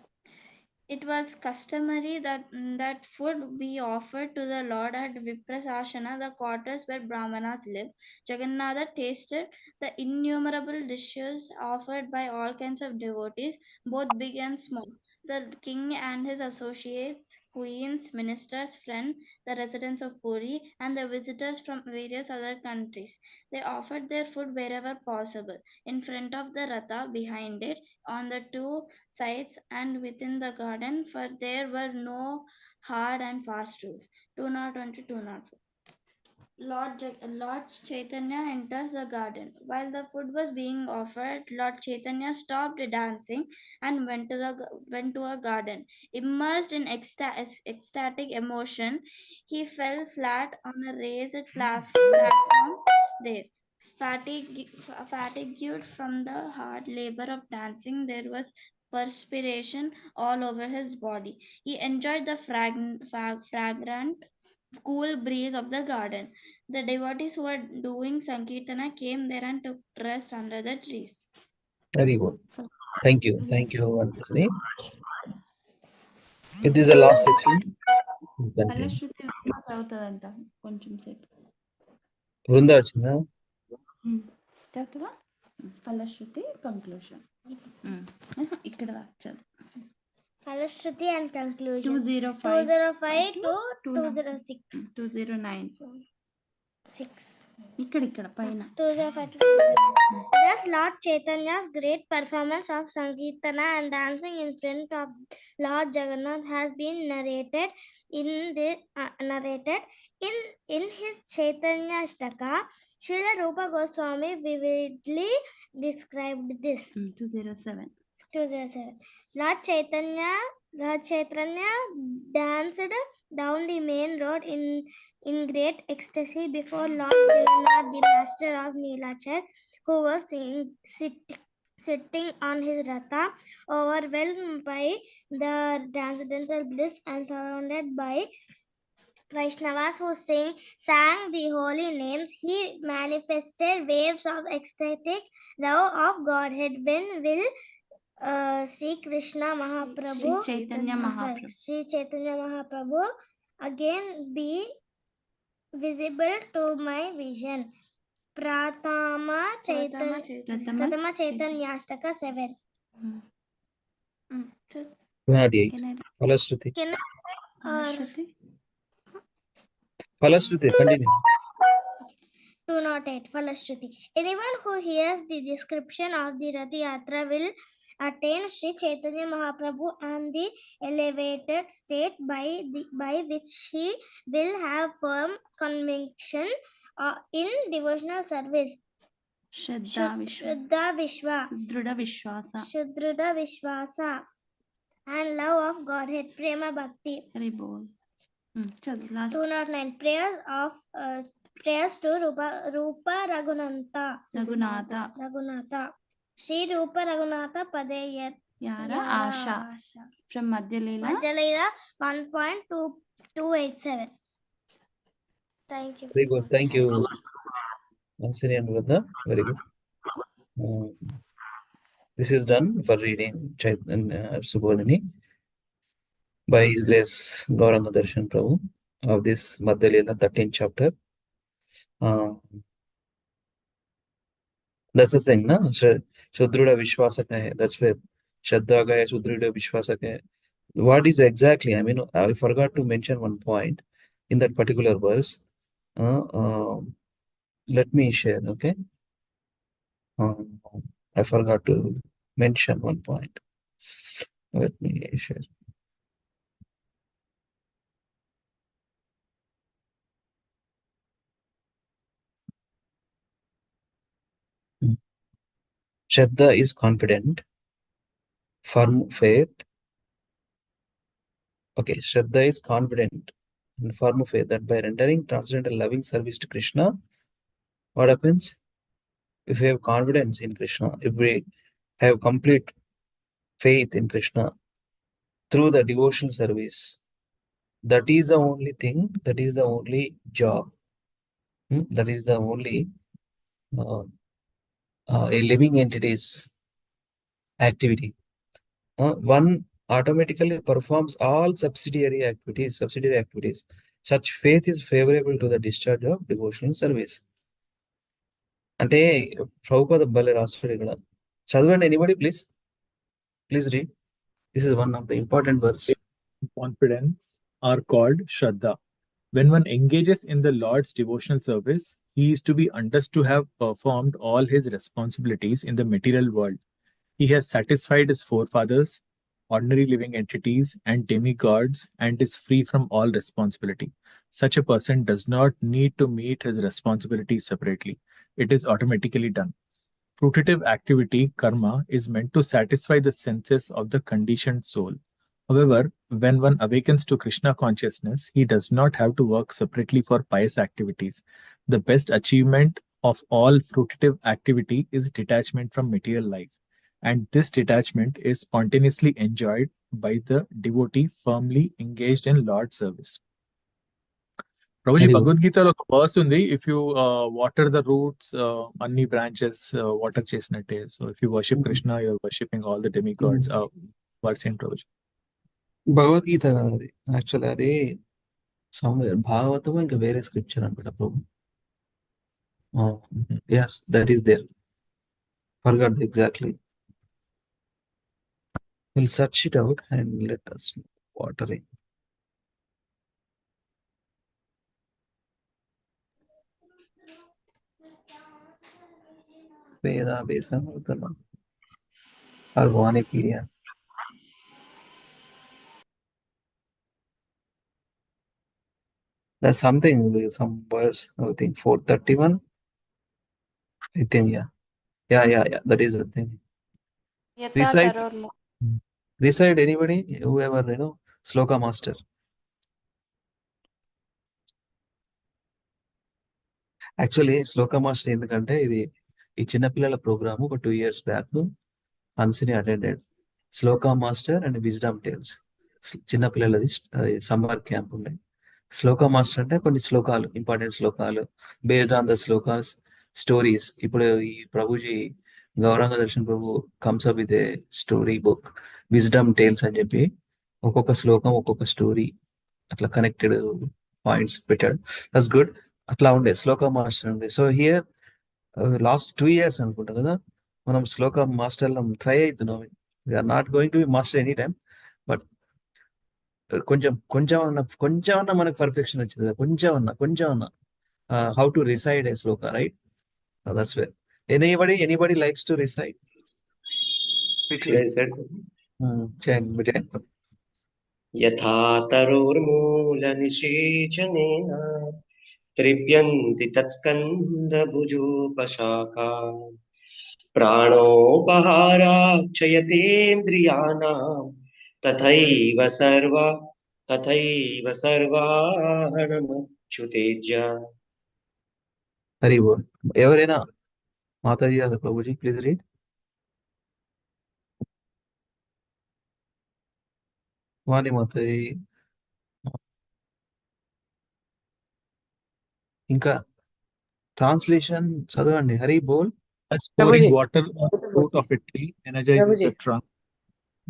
It was customary that food be offered to the Lord at Viprasashana, the quarters where Brahmanas live. Jagannatha tasted the innumerable dishes offered by all kinds of devotees, both big and small. The king and his associates, queens, ministers, friends, the residents of Puri, and the visitors from various other countries. They offered their food wherever possible, in front of the Ratha, behind it, on the two sides, and within the garden, for there were no hard and fast rules. 201 to 204. Lord Chaitanya enters the garden. While the food was being offered, Lord Chaitanya stopped dancing and went to a garden. Immersed in ecstatic emotion, he fell flat on a raised platform there. Fatigued from the hard labor of dancing, there was perspiration all over his body. He enjoyed the fragrant cool breeze of the garden. The devotees who were doing Sankirtana came there and took rest under the trees. Very good. Thank you. Thank you, Anusini. It is the last section. Continue. ఫలశ్రుతి విమా చదువుతుందంట కొంచెం సేపు Vrunda వచ్చిందా? చదువుతావా? ఫలశ్రుతి conclusion ఇక్కడ చదువు. Falashruti and conclusion. 205 to 206. 209 6. ఇక్కడ పైన 205 to 209. Thus, Lord Chaitanya's great performance of Sankirtana and dancing in front of Lord Jagannath has been narrated in his Chaitanya Ashtaka. Srila Rupa Goswami vividly described this. 207. Lord Chaitanya danced down the main road in great ecstasy before Lord Jagannath, the master of Nilachal, who was sitting on his Ratha, overwhelmed by the transcendental bliss and surrounded by Vaishnavas who sang the holy names. He manifested waves of ecstatic love of Godhead. When will Sri Krishna Mahaprabhu, Sri Chaitanya Mahaprabhu again be visible to my vision? Pratama Chaitanya Ashtaka 7. 208. Falashruti. Falashruti, continue. 208. Falashruti. Anyone who hears the description of the Rath Yatra will attain Sri Chaitanya Mahaprabhu and the elevated state by which he will have firm conviction in devotional service. Shuddha Vishwasa and love of Godhead. Prema Bhakti. 209. Prayers to Rupa Raghunatha. Sri Rupa Raghunatha Padeyat Yara Asha from Madhya 1.287. Thank you. Very good. Thank you, Anusini and Vrunda. Very good. This is done for reading Subodini by His Grace Gauranga Darshan Prabhu of this Madhya Leela 13th chapter. That's the thing, na? Shudruda Vishwasaka hai. That's where Shraddha Gaya Shudruda Vishwasaka hai. What is exactly? I mean, I forgot to mention one point in that particular verse. Let me share, okay? I forgot to mention one point. Let me share. Shraddha is confident, firm faith. Okay, Shraddha is confident and firm faith that by rendering transcendental loving service to Krishna, what happens? If we have confidence in Krishna, if we have complete faith in Krishna through the devotional service, That is the only thing, that is the only job, that is the only a living entity's activity. One automatically performs all subsidiary activities. Such faith is favorable to the discharge of devotional service. అంటే ప్రభుపాద భలే రాస్తాడు ఇక్కడ. చదవండి anybody please read. This is one of the important words. Confidence are called Shraddha. When one engages in the Lord's devotional service, he is to be understood to have performed all his responsibilities in the material world. He has satisfied his forefathers, ordinary living entities, and demigods, and is free from all responsibility. Such a person does not need to meet his responsibilities separately. It is automatically done. Fruitive activity, karma, is meant to satisfy the senses of the conditioned soul. However, when one awakens to Krishna consciousness, he does not have to work separately for pious activities. The best achievement of all fruitive activity is detachment from material life, and this detachment is spontaneously enjoyed by the devotee firmly engaged in Lord's service. Prabhuji, Very good. Bhagavad Gita lo verse undi, if you water the roots, anni branches water chesinatte. So if you worship Krishna, you are worshipping all the demigods. Verse in Prabhuji. Bhagavad Gita కాదు అది, actually అది somewhere Bhagavatam ఇంకా వేరే scripture అనుకుంటా ప్రభు. Yes, that is there. Forgot exactly. We'll search it out and let us know. Watering. Veda Besam Uttama. Or Vanipedia. There's something with some words, I think 431. I think, yeah. That is the thing. Recite anybody, whoever, Sloka master. Actually, Sloka master ఎందుకంటే ఇది ఈ చిన్నపిల్లల programme ఒక 2 years back Hansini attended. Shloka master and wisdom tales చిన్నపిల్లలది summer camp ఉండే. Shloka master అంటే కొన్ని శ్లోకాలు, ఇంపార్టెంట్ శ్లోకాలు based on the shlokas stories. ఇప్పుడు ఈ ప్రభుజీ Gauranga Darshan Prabhu comes up with a story book wisdom tales అని చెప్పి ఒక్కొక్క శ్లోకం ఒక్కొక్క స్టోరీ అట్లా కనెక్టెడ్ పాయింట్స్ పెట్టాడు. That's good. అట్లా ఉండే శ్లోకా మాస్టర్ ఉండే. సో హియర్ లాస్ట్ 2 years అనుకుంటా కదా మనం శ్లోకా మాస్టర్లో ట్రై అవుతున్నాం. We are not going to be master any time, but కొంచెం అన్న మనకు పర్ఫెక్షన్ వచ్చింది. కొంచెం అన్న how to recite a shloka, right? That's where. Anybody likes to recite quickly? యథా తరోర్మూలనిషేచనేన త్రిప్యంతి తత్స్కందభుజోపశాఖా ప్రాణోపహారాక్షయతేంద్రియాణాం తథైవ సర్వాహనమచ్యుతేజ్య. హరి బోల్. ఎవరైనా మాతాజీ ప్రభుజీ ప్లీజ్ రీడ్. వాణి మాతాజీ ఇంకా ట్రాన్స్లేషన్ చదవండి. హరి బోల్. As pouring water on the root of a tree energizes the trunk,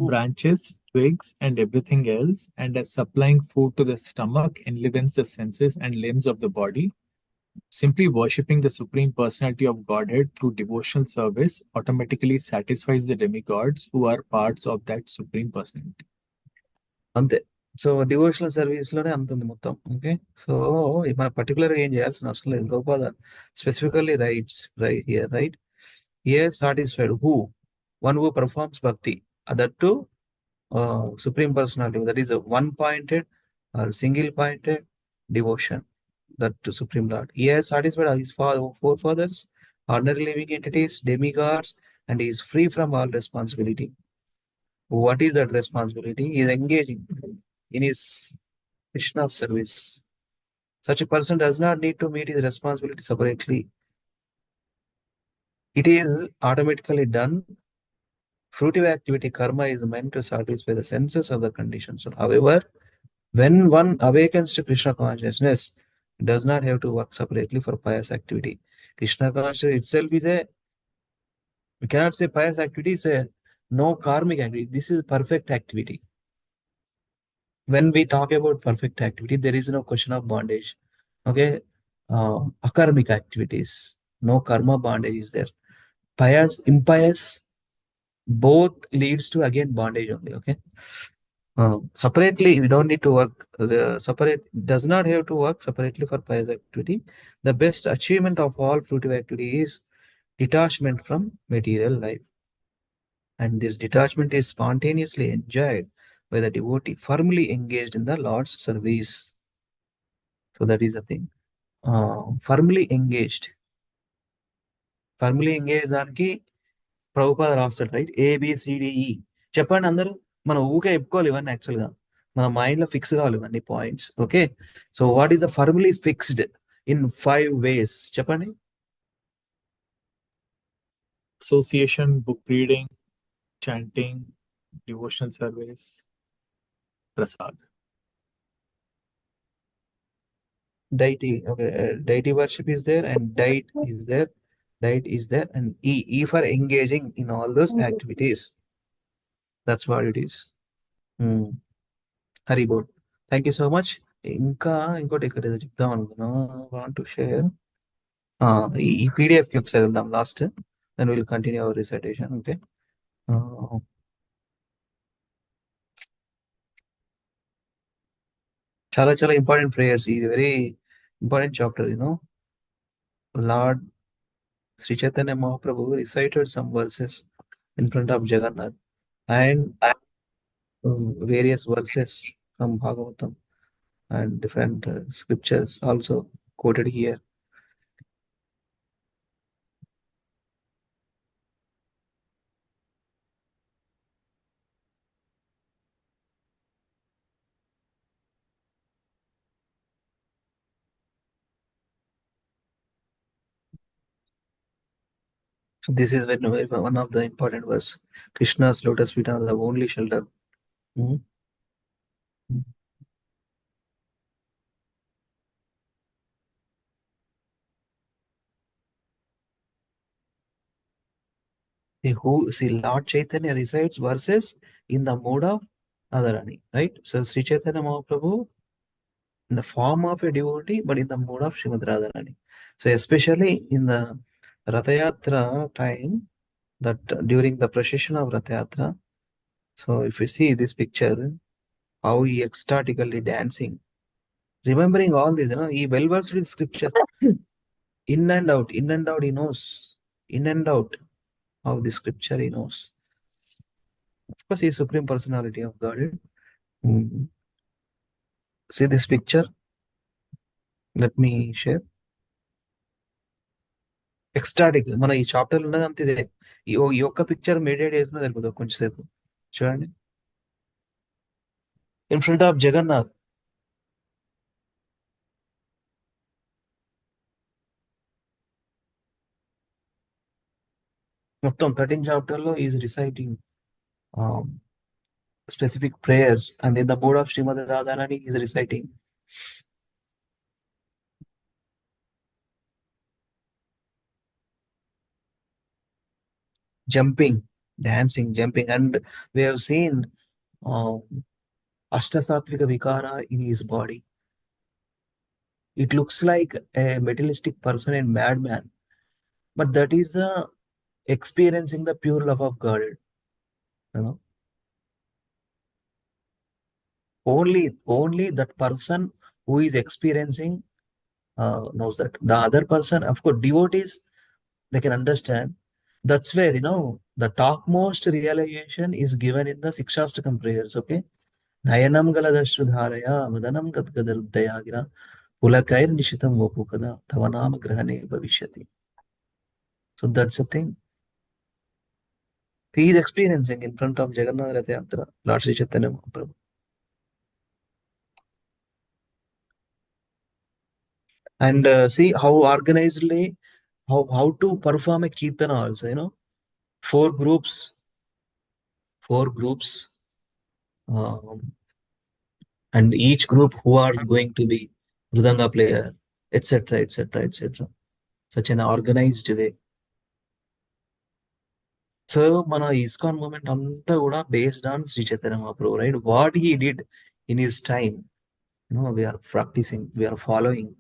branches, twigs, and everything else, and as supplying food to the stomach enlivens the senses and limbs of the body, simply worshipping the Supreme Personality of Godhead through devotional service automatically satisfies the demigods who are parts of that Supreme Personality. అంతే. So devotional service లోనే అంత ఉంది మొత్తం. Okay, so మన particular ఏం చేయాల్సిన అవసరం లేదు. లోపల specifically right here, right? Yes, satisfied. Who? One who performs bhakti. That too, Supreme Personality. That is a one-pointed or single-pointed devotion. That to Supreme Lord. He has satisfied his forefathers, ordinary living entities, demigods, and he is free from all responsibility. What is that responsibility? He is engaging in his Krishna service. Such a person does not need to meet his responsibility separately. It is automatically done. Fruitive activity, karma, is meant to satisfy the senses of the conditions. However, When one awakens to Krishna consciousness, it does not have to work separately for pious activity. Krishna consciousness itself is a, we cannot say pious activity, it's a no karmic activity. This is perfect activity. When we talk about perfect activity, there is no question of bondage. Okay, akarmic activities, no karma bondage is there. Pious, impious, both leads to again bondage only. Okay, separately we don't need to work. Separate does not have to work separately for pious activity. The best achievement of all fruitive activity is detachment from material life, and this detachment is spontaneously enjoyed by the devotee firmly engaged in the Lord's service. So that is the thing. Firmly engaged. Firmly engaged దానికి ప్రభుపాద రాస్తాడు, right? ABCDE చెప్పండి అందరూ. మనం ఊకే చెప్పుకోవాలి ఇవన్నీ, యాక్చువల్గా మన మైండ్లో ఫిక్స్ కావాలి ఇవన్నీ points. Okay, so what is the firmly fixed in 5 ways? చెప్పండి. Association, book reading, chanting, devotional service, prasad. Deity, okay, deity worship is there, and diet is there, and E for engaging in all those activities. That's what it is. Hari బోల్. Thank you so much. ఇంకా ఇంకోటి ఇక్కడ ఏదో చెప్దాం అనుకున్నా, want to share. ఈ పీడిఎఫ్కి ఒకసారి వెళ్దాం last, then will continue our recitation. Okay, చాలా చాలా ఇంపార్టెంట్ ప్రేయర్స్. ఇది very important chapter. Lord Sri Chaitanya Mahaprabhu recited some verses in front of Jagannath, and various verses from Bhagavatam and different scriptures also quoted here. So this is one of the important verse. Krishna's lotus feet are the only shelter. Lord Chaitanya recites verses in the mode of Radharani, right? So Sri Chaitanya Mahaprabhu in the form of a devotee, but in the mode of Srimad Radharani. So especially in the Rathayatra time, that during the procession of Rathayatra, so if you see this picture, how he ecstatically dancing, remembering all this, he well versed in scripture, in and out, he knows, in and out of the scripture he knows. Of course, he is Supreme Personality of Godhead. See this picture. Let me share. Ecstatic. మన ఈ chapter ఉన్నది అంత ఇదే. ఈ ఒక్క picture meditate చేసుకుని వెళ్ళిపోతుంది కొంచెంసేపు. చూడండి, ఇన్ ఫ్రంట్ ఆఫ్ జగన్నాథ్. మొత్తం 13 చాప్టర్లో is reciting specific prayers, and in the mode of Srimad Radharani is reciting. Jumping, dancing, jumping, and we have seen Ashtasatvika Vikara in his body. It looks like a materialistic person and madman, but that is experiencing the pure love of God. Only that person who is experiencing knows that. The other person, of course, devotees, they can understand. That's where, the topmost realization is given in the Sikshastakam prayers. Okay, Nayanam galadashudharaya vadanam gadgadaruddhayagira pulakair nishitam vapukada tavanama grahane bhavishyati. So that's the thing. He is experiencing in front of Jagannath Rath Yatra, Lord Sri Chaitanya Mahaprabhu. And see how organizedly, how to perform a kirtana also, 4 groups, and each group who are going to be Mridanga player, etc., etc., etc. Such an organized way. So, mana ISKCON movement anta kuda based on Sri Chaitanya Mahaprabhu, right? What he did in his time, we are practicing, we are following.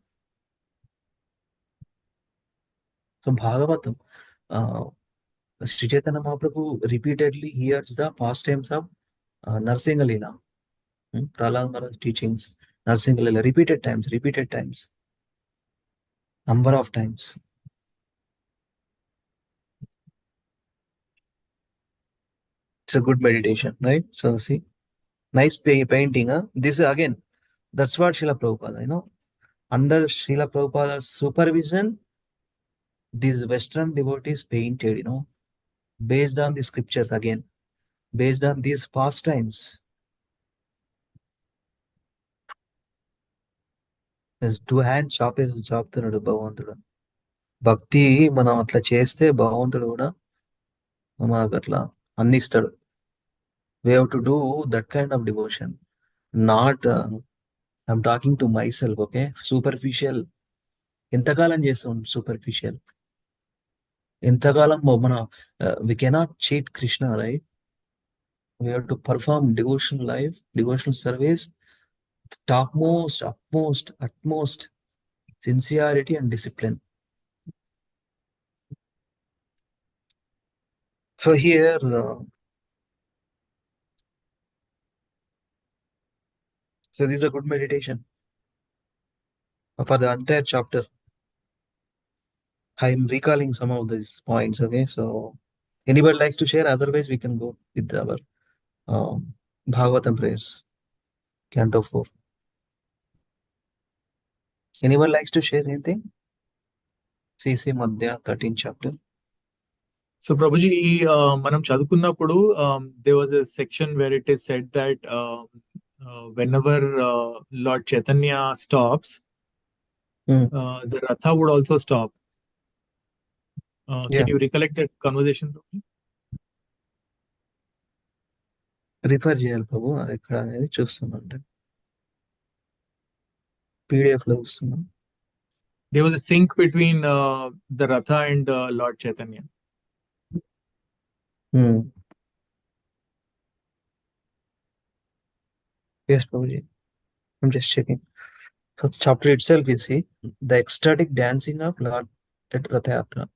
So, Bhagavatam, Sri Chaitanya Mahaprabhu repeatedly hears the pastimes of Narsinga Leela, Prahlad Maharaj teachings, Narsinga Leela, repeated times, number of times. It's a good meditation, right? So, see, nice painting. Huh? This again, that's what Srila Prabhupada, under Srila Prabhupada's supervision, these Western devotees painted, based on the scriptures again, based on these pastimes. There's two hand చాపుతున్నాడు భగవంతుడు. భక్తి మనం అట్లా చేస్తే భగవంతుడు కూడా మనకు అట్లా అందిస్తాడు. We have to do that kind of devotion. Not, I'm talking to myself, okay? Superficial. ఎంతకాలం చేస్తాం superficial? ఎంతకాలం మన we cannot cheat Krishna, right? We have to perform devotional life, devotional service with utmost sincerity and discipline. So here, so this is a good meditation for the entire chapter. I'm recalling some of these points, okay? So anybody likes to share? Otherwise, we can go with our Bhagavatam prayers, Canto 4. Anyone likes to share anything? CC Madhya, 13th chapter. So Prabhuji, manam chadukunnappudu, there was a section where it is said that whenever Lord Chaitanya stops, the Ratha would also stop. Can you recollect that conversation, Prabhuji? Refer చేయాలి ప్రభు, అది ఎక్కడ అనేది చూస్తున్నాను. PDF లో వస్తున్నాం. There was a sync between the Ratha and Lord Chaitanya. Yes, Prabhuji. I'm just checking. So the chapter itself, you see, the ecstatic dancing of Lord at Ratha Yatra.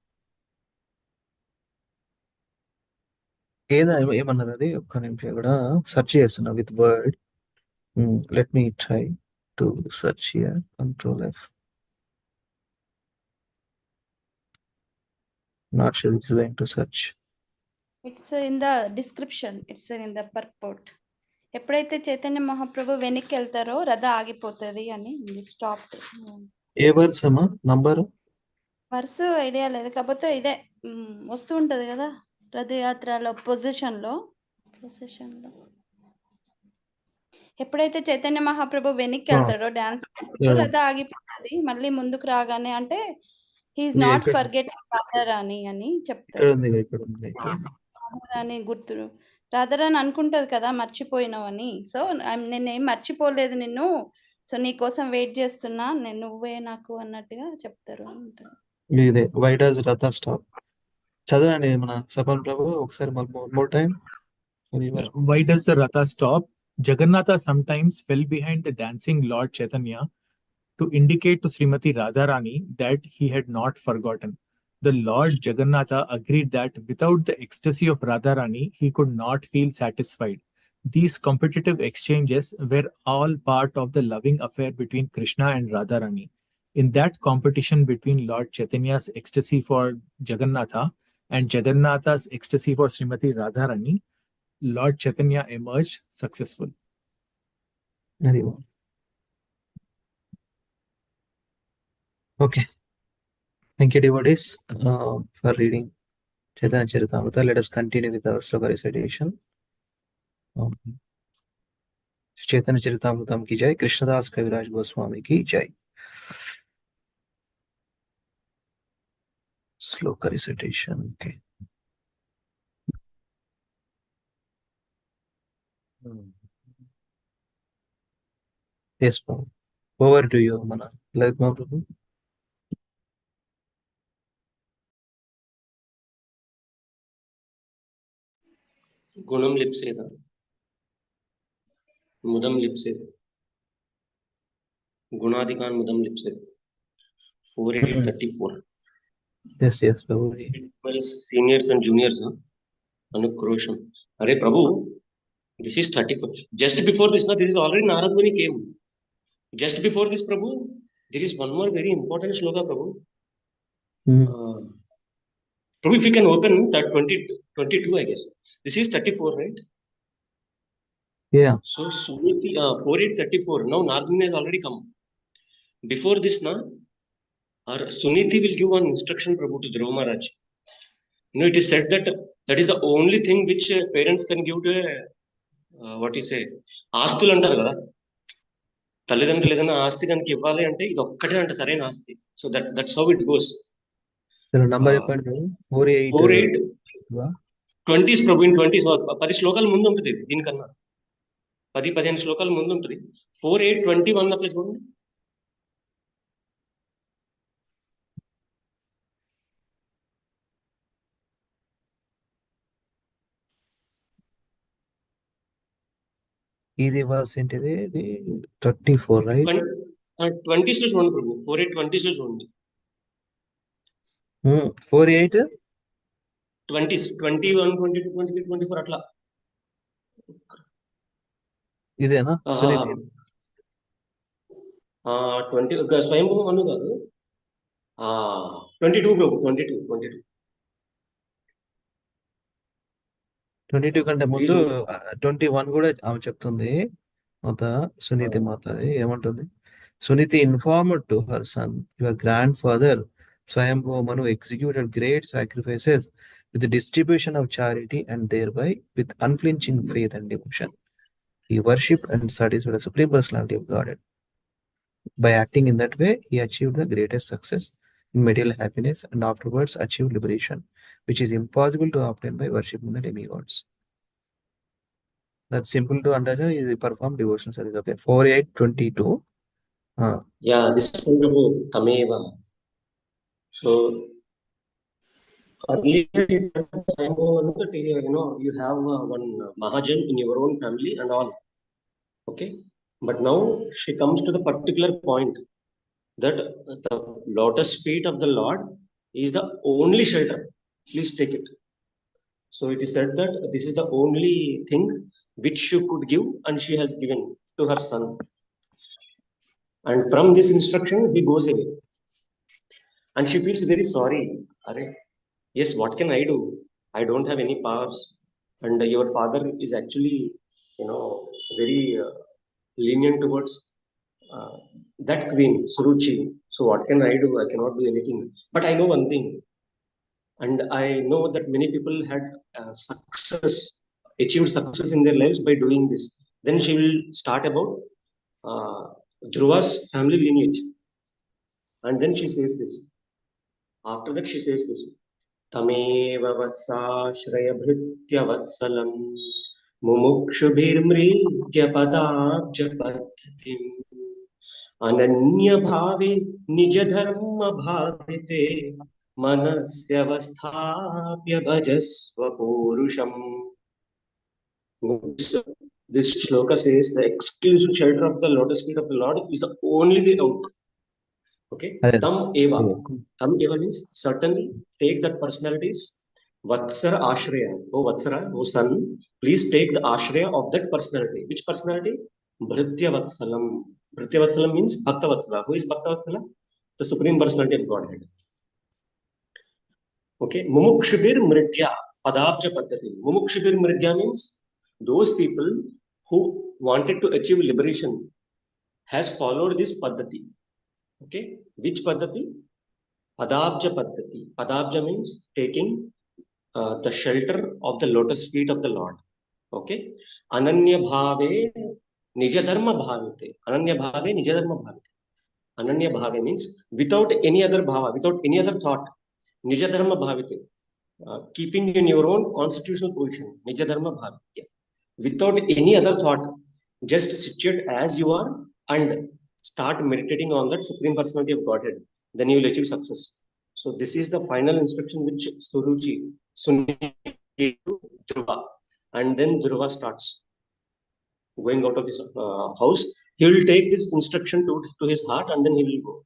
ఏమన్నారు అది? ఒక్క నిమిషం కూడా సెర్చ్ చేస్తున్నా with word. Let me try to search here. Control F. Not sure it's going to search. It's in the description. It's in the purport. ఎప్పుడైతే చైతన్య మహాప్రభు వెనక్కి వెళ్తారో రథ ఆగిపోతుంది అని స్టాప్. ఏ వర్స్ అమ్మా? నంబర్ వర్స్ ఐడియా లేదు, కాకపోతే ఇదే వస్తూ ఉంటది కదా రథయాత్రలో పొజిషన్ లో. ఎప్పుడైతే చైతన్య మహాప్రభు వెనక్కి వెళ్తాడో డాన్స్ రథ ఆగిపోతుంది, మళ్ళీ ముందుకు రాగానే అంటే హీఈస్ నాట్ ఫర్గెటింగ్ రాధారాణి అని చెప్తారు. రాధారాణి గుర్తు రాధారాణి అనుకుంటది కదా మర్చిపోయినావని. సో నేనేం మర్చిపోలేదు నిన్ను, సో నీ కోసం వెయిట్ చేస్తున్నా, నువ్వే నాకు అన్నట్టుగా చెప్తారు అంటారు. ఇదే వై డస్ రథ స్టాప్ చదవండి మన సపన్ ప్రభు ఒకసారి more time. Why does the Ratha stop? Jagannatha sometimes fell behind the dancing Lord Chaitanya to indicate to Srimati Radharani that he had not forgotten. The Lord Jagannatha agreed that without the ecstasy of Radharani, he could not feel satisfied. These competitive exchanges were all part of the loving affair between Krishna and Radharani. In that competition between Lord Chaitanya's ecstasy for Jagannatha and Jagannatha's ecstasy for Srimati Radharani, Lord Chaitanya emerged successful. Very well. Okay. Thank you, devotees, for reading Chaitanya Charitamrita. Let us continue with our sloka recitation. Chaitanya Charitamritam ki jai, Krishnadas Kaviraj Goswami ki jai. Sloka recitation. Okay. Yes, Prabhu. Over to you, Mana. Like Prabhu. Gunam lipseda. Mudam lipseda. Gunadikan mudam lipseda. 4834. Yes, Prabhu. Seniors and juniors, Anukrosham. Hare Prabhu, this is 34. Just before this, this is already Narad Muni came. Just before this, Prabhu, there is one more very important shloka, Prabhu. Prabhu, if you can open that 22, I guess. This is 34, right? Yeah. So, Suniti, 4834. Now, Narad Muni has already come. Before this, our Suniti will give one instruction, Prabhu, to Dhruva Maharaj. It is said that that is the only thing which parents can give to what you say, ఆస్తులు అంటారు కదా, తల్లిదండ్రులు ఏదైనా ఆస్తి కనుక ఇవ్వాలి అంటే ఇది ఒక్కటే అంటే సరైన ఆస్తి. So that's how it goes. Number చెప్పండి. 20s ప్రభు, ఇన్ 20s 10 శ్లోకాల ముందు ఉంటుంది దీనికన్నా, 10-15 శ్లోకాల ముందు ఉంటుంది. 4821 అట్లా చూడండి. ఇది వర్స్ ఏంటిది? 34, రైట్? 20s లో చూడండి ప్రభు, 4820s లో చూడండి. 48 20s 21 22 23 24 అట్లా. ఇదేనా సునీతి? 20 స్వయంభవం అను కాదు, 22 ప్రభు, 22 కంటే ముందు 21 కూడా ఆమె చెప్తుంది. మాత సునీతి మాత ఏమంటుంది? Suniti informed to her son, your grand father Swayambhu Manu executed great sacrifices with the distribution of charity and thereby with unflinching faith and devotion. He worshipped and satisfied the Supreme Personality of Godhead. By acting in that way, he achieved the greatest success in material happiness and afterwards achieved liberation, which is impossible to obtain by worshipping the demigods. That's simple to understand. Is perform devotion service. Okay, 4822. Yeah, this is Tameva. So earlier, you have one Mahajan in your own family and all. Okay, but now she comes to the particular point that the lotus feet of the Lord is the only shelter. Please take it. So it is said that this is the only thing which she could give, and she has given to her son. And from this instruction, he goes away. And she feels very sorry. Yes, what can I do? I don't have any powers. And your father is actually, very lenient towards that queen, Suruchi. So what can I do? I cannot do anything. But I know one thing. And I know that many people had achieved success in their lives by doing this. Then she will start about Dhruva's family lineage. And then she says this. After that, she says this. Tameva vatsashraya bhritya vatsalam mumukshubhirmridya padabja paddhatim ananya bhave nija dharma bhavite manasyavasthapya bhajasva purusham. This shloka says the exclusive shelter of the lotus feet of the Lord is the only way out. Okay, Tam Eva. Tam Eva means certainly take that personalities. Vatsara Ashraya. Oh Vatsara, oh son, please take the Ashraya of that personality. Which personality? Bhritya Vatsalam. Bhritya Vatsalam means Bhakta Vatsala. Who is Bhakta Vatsala? The Supreme Personality of Godhead. Okay, Mumukshubir Mridya Padabja Paddhati. Mumukshubir Mridya means those people who wanted to achieve liberation has followed this Paddhati. Okay, which Paddhati? Padabja Paddhati. Padabja means taking the shelter of the lotus feet of the Lord. Okay, Ananya Bhave Nijadharma Bhavite. Ananya Bhave Nijadharma Bhavite. Ananya Bhave means without any other bhava, without any other thought. Nijadharma Bhavite. Keeping in your own constitutional position. Nijadharma Bhavite. Without any other thought. Just situate as you are and start meditating on that Supreme Personality of Godhead, then you will achieve success. So this is the final instruction which Suni gave to Dhruva, and then Dhruva starts going out of his house. He will take this instruction to his heart, and then he will go.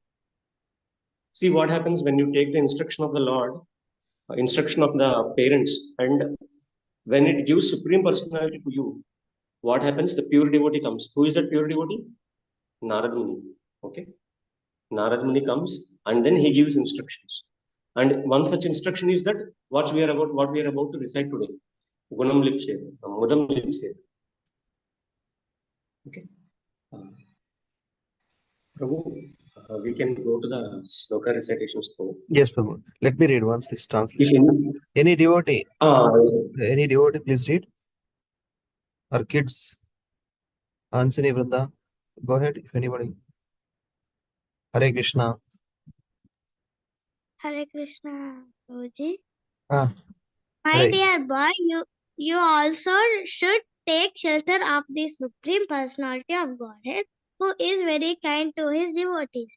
See what happens when you take the instruction of the Lord, instruction of the parents, and when it gives Supreme Personality to you, what happens? The pure devotee comes. Who is that pure devotee? Narad Muni. Okay. Narad Muni comes and then he gives instructions. And one such instruction is that what we are about to recite today. Gunam Lipse, Mudam Lipse. Okay. Prabhu, we can go to the sloka recitations. Yes, Prabhu. Let me read once this translation. Any devotee, please read. Our kids, Ansini Vrinda, go ahead if anybody. Hare Krishna. Hare Krishna, Prabhuji. Ah, My Hare. dear boy, you also should take shelter of the Supreme Personality of Godhead, who is very kind to his devotees.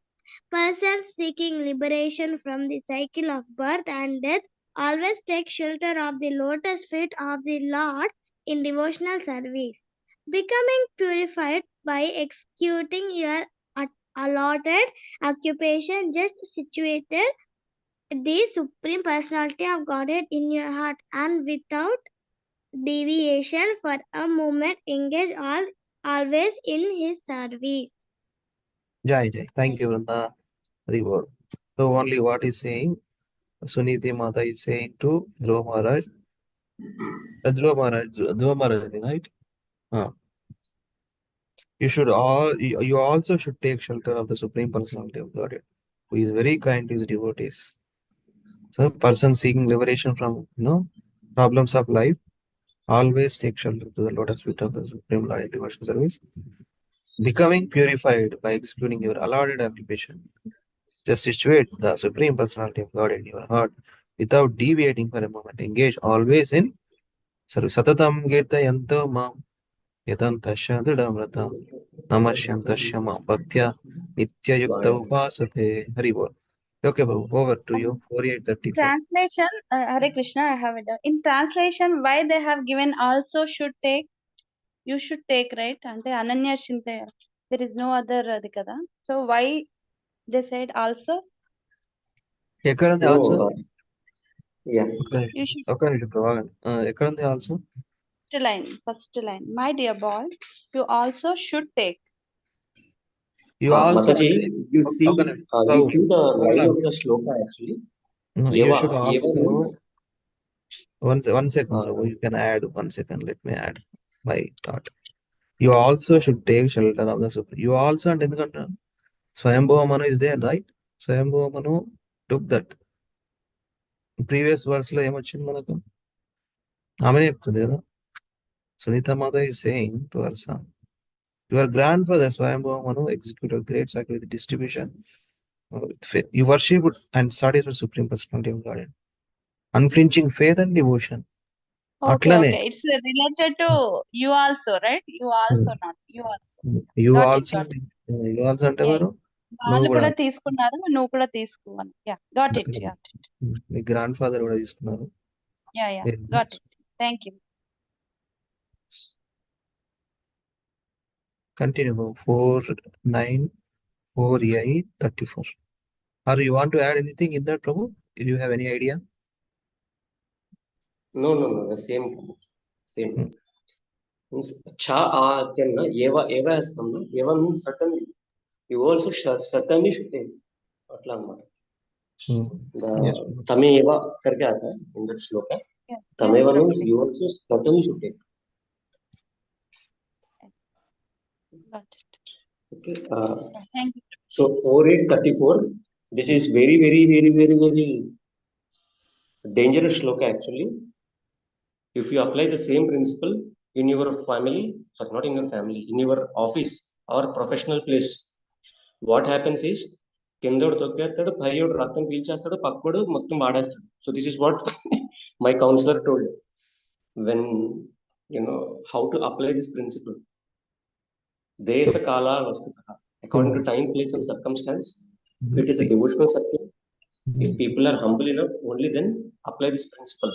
Persons seeking liberation from the cycle of birth and death always take shelter of the lotus feet of the Lord in devotional service. Becoming purified by executing your allotted occupation, just situated the Supreme Personality of Godhead in your heart, and without deviation for a moment engage always in his service. Jai Jai. Thank you, Vrinda. Reward. So only what is saying, Suniti Mata is saying to Dhruva Maharaj. Dhruva Maharaj, right? You also should take shelter of the Supreme Personality of Godhead, who is very kind to his devotees. So person seeking liberation from problems of life, always take shelter to the lotus feet of the Supreme Lord in devotional service. Becoming purified by executing your allotted occupation. Just situate the Supreme Personality of God in your heart without deviating for a moment. Engage always in service. Satatam Girtayanto Mam Yatantasya Dridamrata Namasyantasya Mam Bhaktya Nitya Yukta Upasate Haribol. Okay, Babu, over to you. 4834. Translation, Hare Krishna, I have it. In translation, why they have given also should take, you should take, right? And Ananya Shinte, there is no other Dikada. So why they said also? Ekkarandi also? Yeah. You should. Ekkarandi also? First line. My dear boy, you also should take. You also. Mataji, you see the line of the sloka actually. No, you should also. One second, you can add 1 second. Let me add my thought. You also should take shelter of the Supreme. You also and Swayambhava Manu is there, right? Swayambhava Manu took that. Previous verse lo emochinది మనకు ఆమెనే చెప్తుంది కదా. Sunita Mata is saying to her son, your grandfather Swayambhava Manu executed great sacrifice with distribution. You worship and studies with Supreme Personality of God. Unflinching faith and devotion. Okay. It's related to you also, right? You also not. You also. You got also. It. You also అంటే ఎవరు? వాళ్ళు కూడా తీసుకున్నారు, నువ్వు కూడా తీసుకోవాలి. Yeah, got it. Me grand father కూడా తీసుకున్నారు. Yeah, got it. Thank you. Continue. 494834. Or you want to add anything in that, Prabhu? Do you have any idea? No, the same. Cha kenna eva has come. Eva means certainly. You also certainly should take. Atla anamata. Tame eva karke aata hai in that shloka. Tame eva means you also certainly should take. Got it. Okay. Thank you. So 4834. This is very dangerous shloka actually. If you apply the same principle in your family, sorry, not in your family, in your office or professional place, what happens is కిందోడు తొక్కేస్తాడు, పైయోడు రక్తం పీల్చేస్తాడు, పక్కోడు మొత్తం వాడేస్తాడు. So this is what my counselor told when how to apply this principle. Desa Kala Vastutaha. According to time, place, and circumstance, if it is a See. devotional circle, if people are humble enough, only then apply this principle.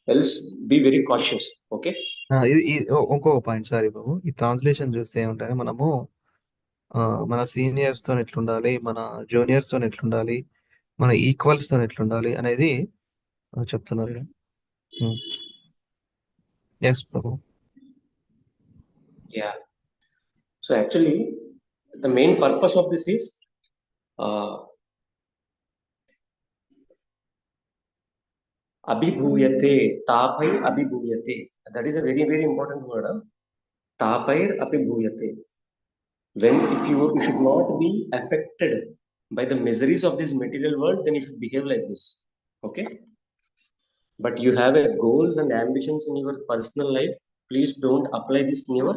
Else, be very cautious. Okay? ఇంకొక point sorry బాబు, ఈ translation చూస్తే ఏమంటారు, మనము మన seniors తో ఎట్లుండాలి, మన juniors తో ఎట్లుండాలి, మన ఈక్వల్స్ తో ఎట్లుండాలి అనేది చెప్తున్నారు. Yes Prabhu. Yeah. So actually, the main purpose of this is abhibhuyate, tapai abhibhuyate. That is a very, very important word. Tapair abhibhuyate. When if you should not be affected by the miseries of this material world, then you should behave like this. Okay? But you have goals and ambitions in your personal life, please don't apply this in your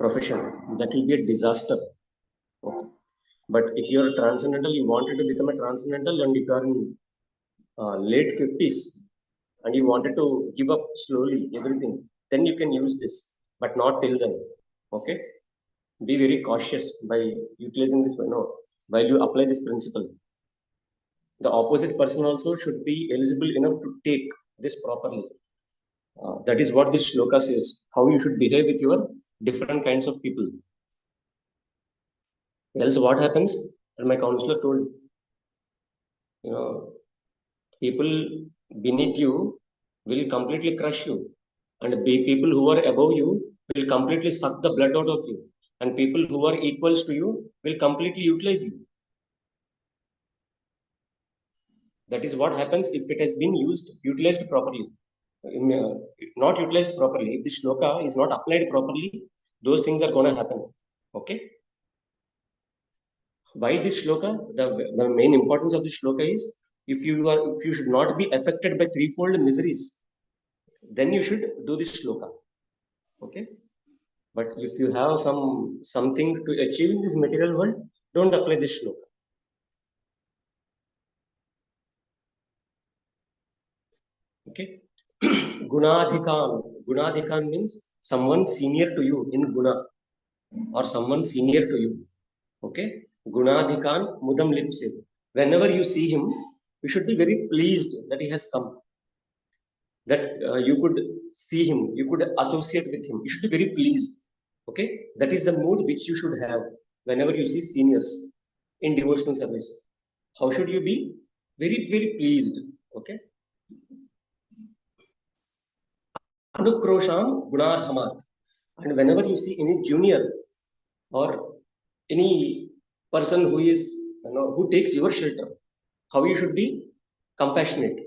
profession. That will be a disaster. Okay? But if you are transcendental, you wanted to become a transcendental, and if you are in late 50s and you wanted to give up slowly everything, then you can use this, but not till then. Okay? Be very cautious by utilizing this, while you apply this principle. The opposite person also should be eligible enough to take this properly. That is what this shloka says, how you should behave with your different kinds of people. Else what happens? And my counselor told, people beneath you will completely crush you, and people who are above you will completely suck the blood out of you, and people who are equals to you will completely utilize you. That is what happens if it has been utilized properly. Not utilized properly, if the shloka is not applied properly, those things are going to happen. Okay? Why this shloka? The main importance of the shloka is, if you should not be affected by threefold miseries, then you should do this shloka. Okay? But if you have something to achieve in this material world, don't apply this shloka. Okay? Gunadhikan means someone senior to you in guna, or someone senior to you. Okay? Gunadhikan mudam lipse. Whenever you see him, you should be very pleased that he has come. That you could see him, you could associate with him. You should be very pleased. Okay? That is the mood which you should have whenever you see seniors in devotional service. How should you be? Very, very pleased. Okay? Anukrosham gunadhamat. And whenever you see any junior or any person who is, who takes your shelter, how you should be? Compassionate.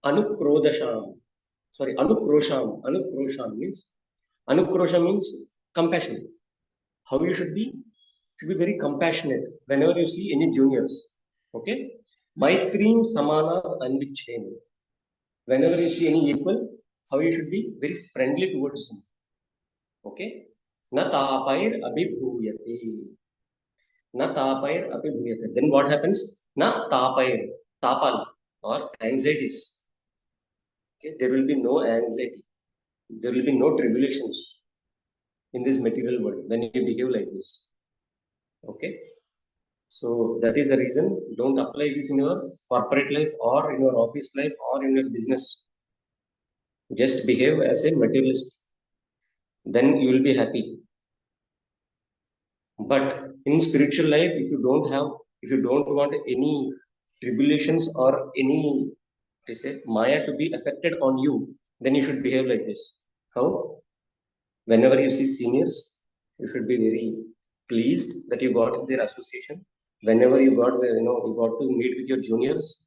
Anukrosham means compassion. How you should be? Should be very compassionate whenever you see any juniors. Okay? Maitrim samana anvichen. Whenever you see any equal, how you should be? Very friendly towards him. Okay? Na tapair abhibhuyate. Na tapair abhibhuyate. Then what happens? Na tapair. Tapal or anxieties. Okay? There will be no anxiety. There will be no tribulations in this material world when you behave like this. Okay? So that is the reason, don't apply this in your corporate life or in your office life or in your business. Just behave as a materialist. Then you will be happy. But in spiritual life, if you don't want any tribulations or any, maya to be affected on you, then you should behave like this. How? Whenever you see seniors, you should be very pleased that you got their association. Whenever you got to meet with your juniors,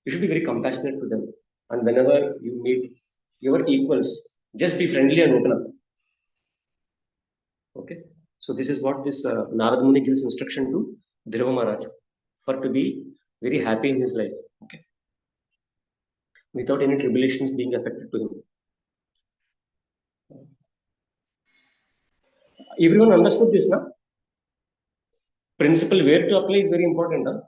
you should be very compassionate to them. And whenever you meet your equals, just be friendly and open up. Okay? So this is what this Narad Muni gives instruction to Dhruva Maharaj, for to be very happy in his life. Okay? Without any tribulations being affected to him. Everyone understood this, na? Principle where to apply is very important. Huh?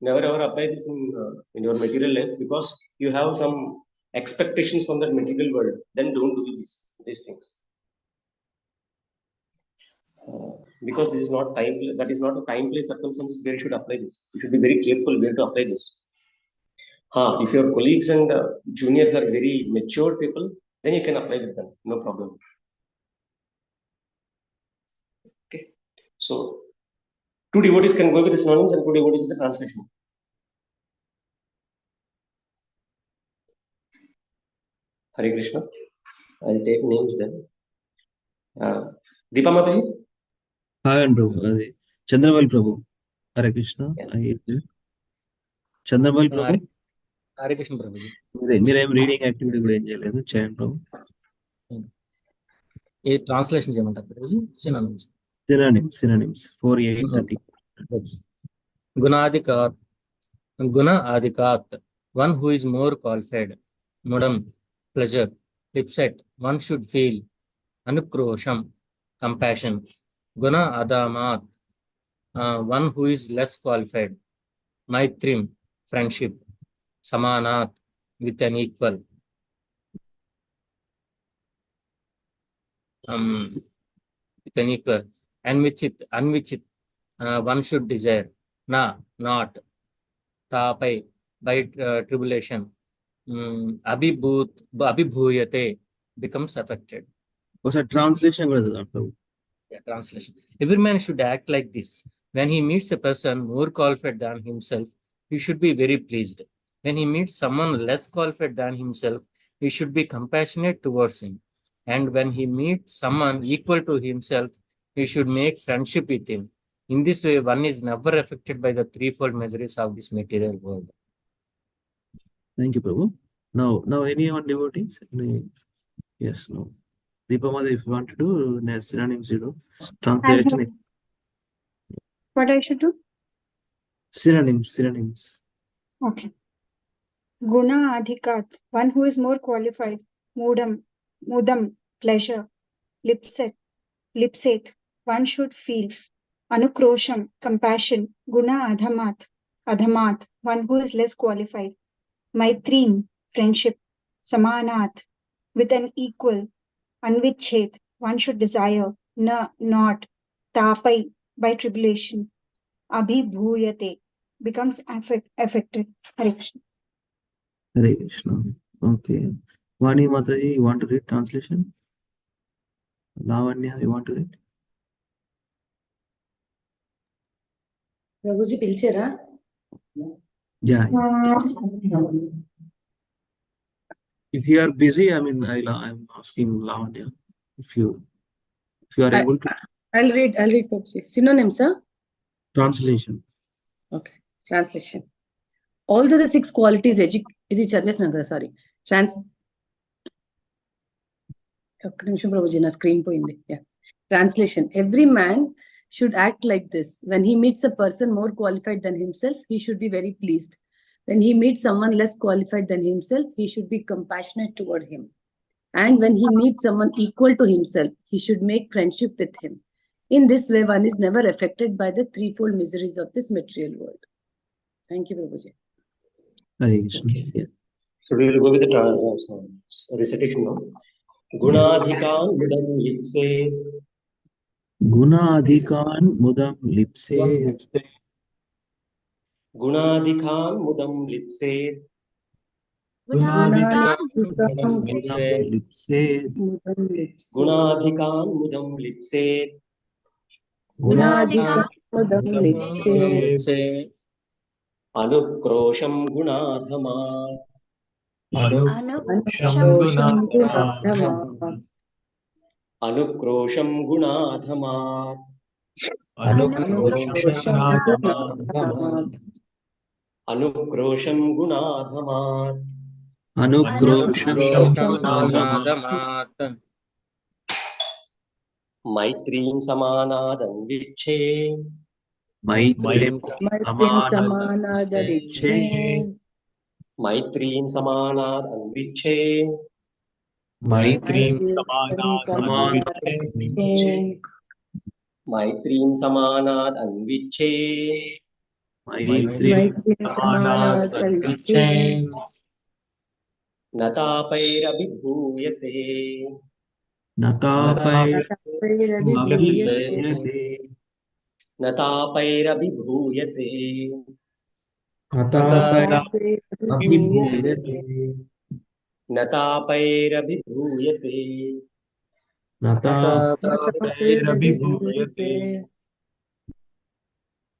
Never ever apply this in your material life, because you have some expectations from that material world. Then don't do these things. Because this is not time, that is not a time, place, circumstances where you should apply this. You should be very careful where to apply this. If your colleagues and juniors are very mature people, then you can apply with them, no problem. Okay, so 2 devotees can go with the synonyms and 2 devotees with the translation. Hare Krishna. I'll take names then. Deepa Mataji? Hi, Prabhu. Chandramal Prabhu. Hare Krishna. Chandramal Prabhu. Hare Krishna Prabhuji. మీరేం reading activity కూడా ఏం చేయలేదు, చేయండి ప్రభు. ఏ translation చేయమంటారు Prabhuji? Synonyms 4830. Gunadikat, Guna Adikat, one who is more qualified. Mudam, pleasure. Lipset, one should feel. Anukrosham, compassion. Guna Adamat, one who is less qualified. Maitrim, friendship. Samanat, with an equal. With an equal. Unvichit, one should desire. Na, not. Tapai, by tribulation. Abhibhuyate, becomes affected. ఒకసారి translation కూడా చదవండి. Yeah, translation. Every man should act like this. When he meets a person more qualified than himself, he should be very pleased. When he meets someone less qualified than himself, he should be compassionate towards him. And when he meets someone equal to himself, he should make friendship with him. In this way, one is never affected by the threefold miseries of this material world. Thank you, Prabhu. Now anyone devotees? Yes, no. Deepa Mother, if you want to do synonyms, you do. Translation. What I should do? Synonyms. Okay. Guna Adhikat, one who is more qualified. Mudam, pleasure. Lipset, one should feel. Anukrosham, compassion. Guna Adhamat, one who is less qualified. Maitrim, friendship. Samanat, with an equal. Anvichet, one should desire. Not. Tapai, by tribulation. Abhibhuyate, becomes affected. Hare Krishna. Hare Krishna. Okay. Vani Mataji, you want to read translation? Lavanya, you want to read? Prabhuji, pilchara? Yeah. If you are busy, I mean, I'm asking Lavanya. If you are able to. I'll read, Prabhuji. Synonyms, sir? Translation. Okay. Translation. Although the 6 qualities ఇది చదివేసినాం కదా, sorry. ఒక్క నిమిషం ప్రభుజీ, నా screen పోయింది. Translation. Every man should act like this. When he meets a person more qualified than himself, he should be very pleased. When he meets someone less qualified than himself, he should be compassionate toward him. And when he meets someone equal to himself, he should make friendship with him. In this way, one is never affected by the threefold miseries of this material world. Thank you, Prabhuji. Hare Krishna. Yeah. So we will go with the recitation now. Gunadhikan mudam lipse. Gunadhikan mudam lipse. Gunadhikan mudam lipse. Gunadikan mudam lipse. Gunadhikan mudam lipse. Gunadikan mudam lipse. Anukrosham gunadhamat. Anukrosham gunadhamat. Anukrosham gunadhamat. Anukrosham gunadhamat. Maitrim samanadam viche. Maitrim samanadam viche. Maitrim samanadam viche. Maitrim samanadam viche. Maitrim samanadam viche. Maitrim samanadam viche. Natapairabhibhuyate. नतापैरभिभूयते न तापैरभिभूयते नतापैरभिभूयते न तापैरभिभूयते नतापैरभिभूयते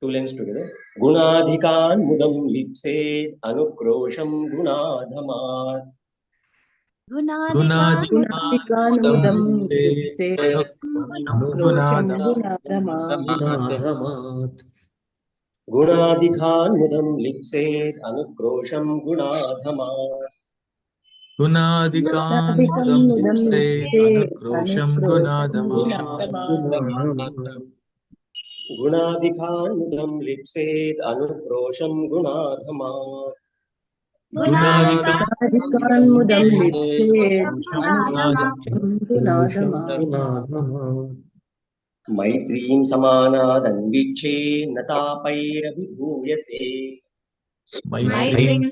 Two lines together. गुणाधिकान् मुदं लिप्सेत् अनुक्रोशं गुणाधमात् गुणाधिकानुदं लिप्से अनुक्रोशं गुणाधमात् गुणाधिकान् मुदं लिप्सेत् अनुक्रोशं गुणाधमात् गुणाधिकानुदं लिप्से अनुक्रोशं गुणाधिकान् मुदं लिप्सेत् अनुक्रोशं गुणाधमात् गुणाधिकानुदं लिप्से अनुक्रोशं गुणाधमात् मैत्रीं समानादन्विच्छे न तापैरभिभूयते मैत्रीं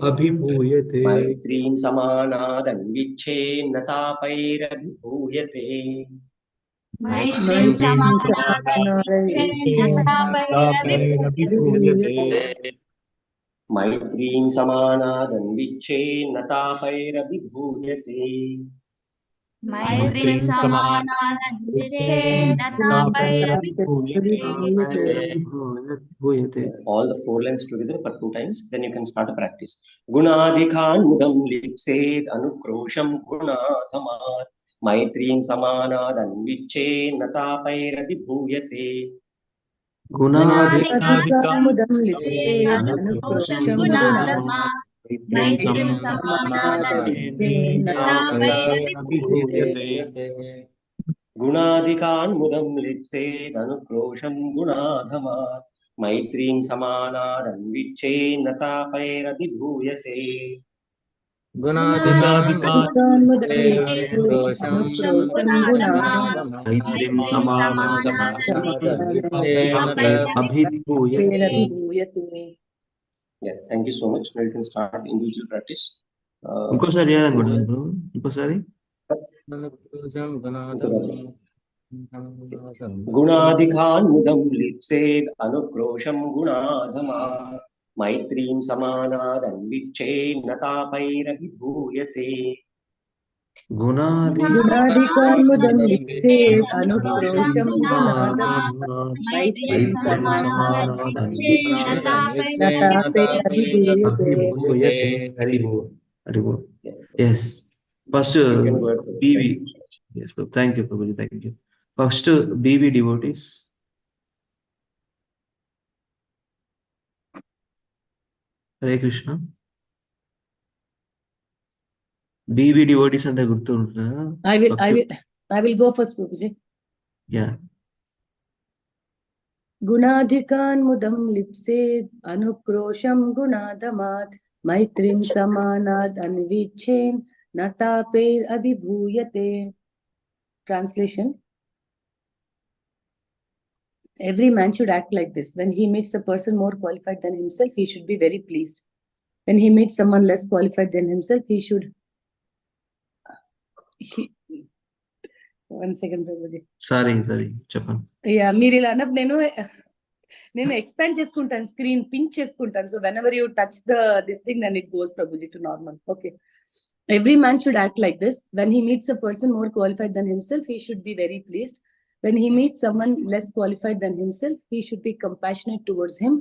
अभिभूयते मैत्रीं समानादन्विच्छे न तापैरभिभूयते मैत्रीं समानादन्विच्छे न तापैरभिभूयते मैत्रीं समानादन्विच्छे न तापैरभिभूयते. All the four lines together for 2 times, then you can start a practice. Gunadhikan mudam lipsed anukrosham gunadhamat maitrim samanadanviche natapairabhibhuyate. गुणाधिकानुदं लिप्से अनुक्रोशं गुणाधमात् मैत्रीं समानादन्विच्छे न तापैरभिभूयते Gunadhikan mudam lipsed anukrosham gunadhamat maitrim samanadanviche natapairabhibhuyate. गुणाधिकानुदं लिप्से अनुक्रोशं गुणाधमात् मैत्रीं समानादन्विच्छे Yeah, thank you so much. Now you can start individual practice. ఇంకోసారి చేయాలనుకుంటున్నా bro ఇంకోసారి गुणाधिकान् मुदं लिप्सेद् अनुक्रोशं गुणाधमात् मैत्रीं समानादन्विच्छे न तापैरभिभूयते. गुणाधिकानुदं लिप्से अनुक्रोशं गुणाधमात् मैत्रीं समानादन्विच्छे न तापैरभिभूयते हरि बोल yes first BV yes bro. Thank you Prabhuji, thank you. First BV devotees. Hare Krishna. BV devotees ante gurtu untada. I will go first Prabhuji. Yeah. गुणाधिकान्मुदं लिप्सेद् अनुक्रोशं गुणाधमात् मैत्रीं समानाद् अन्विच्छेन् न तापैरभिभूयते. Translation: Every man should act like this. When he meets a person more qualified than himself, he should be very pleased. When he meets someone less qualified than himself, he should... One second, Prabhuji. Sorry, చెప్పండి. Yeah, మీరు ఇలా అన్నప్పుడు నేను expand చేసుకుంటాను screen pinch చేసుకుంటాను. So whenever you touch this thing, then it goes Prabhuji to normal. Okay. Every man should act like this. When he meets a person more qualified than himself, he should be very pleased. When he meets someone less qualified than himself, he should be compassionate towards him.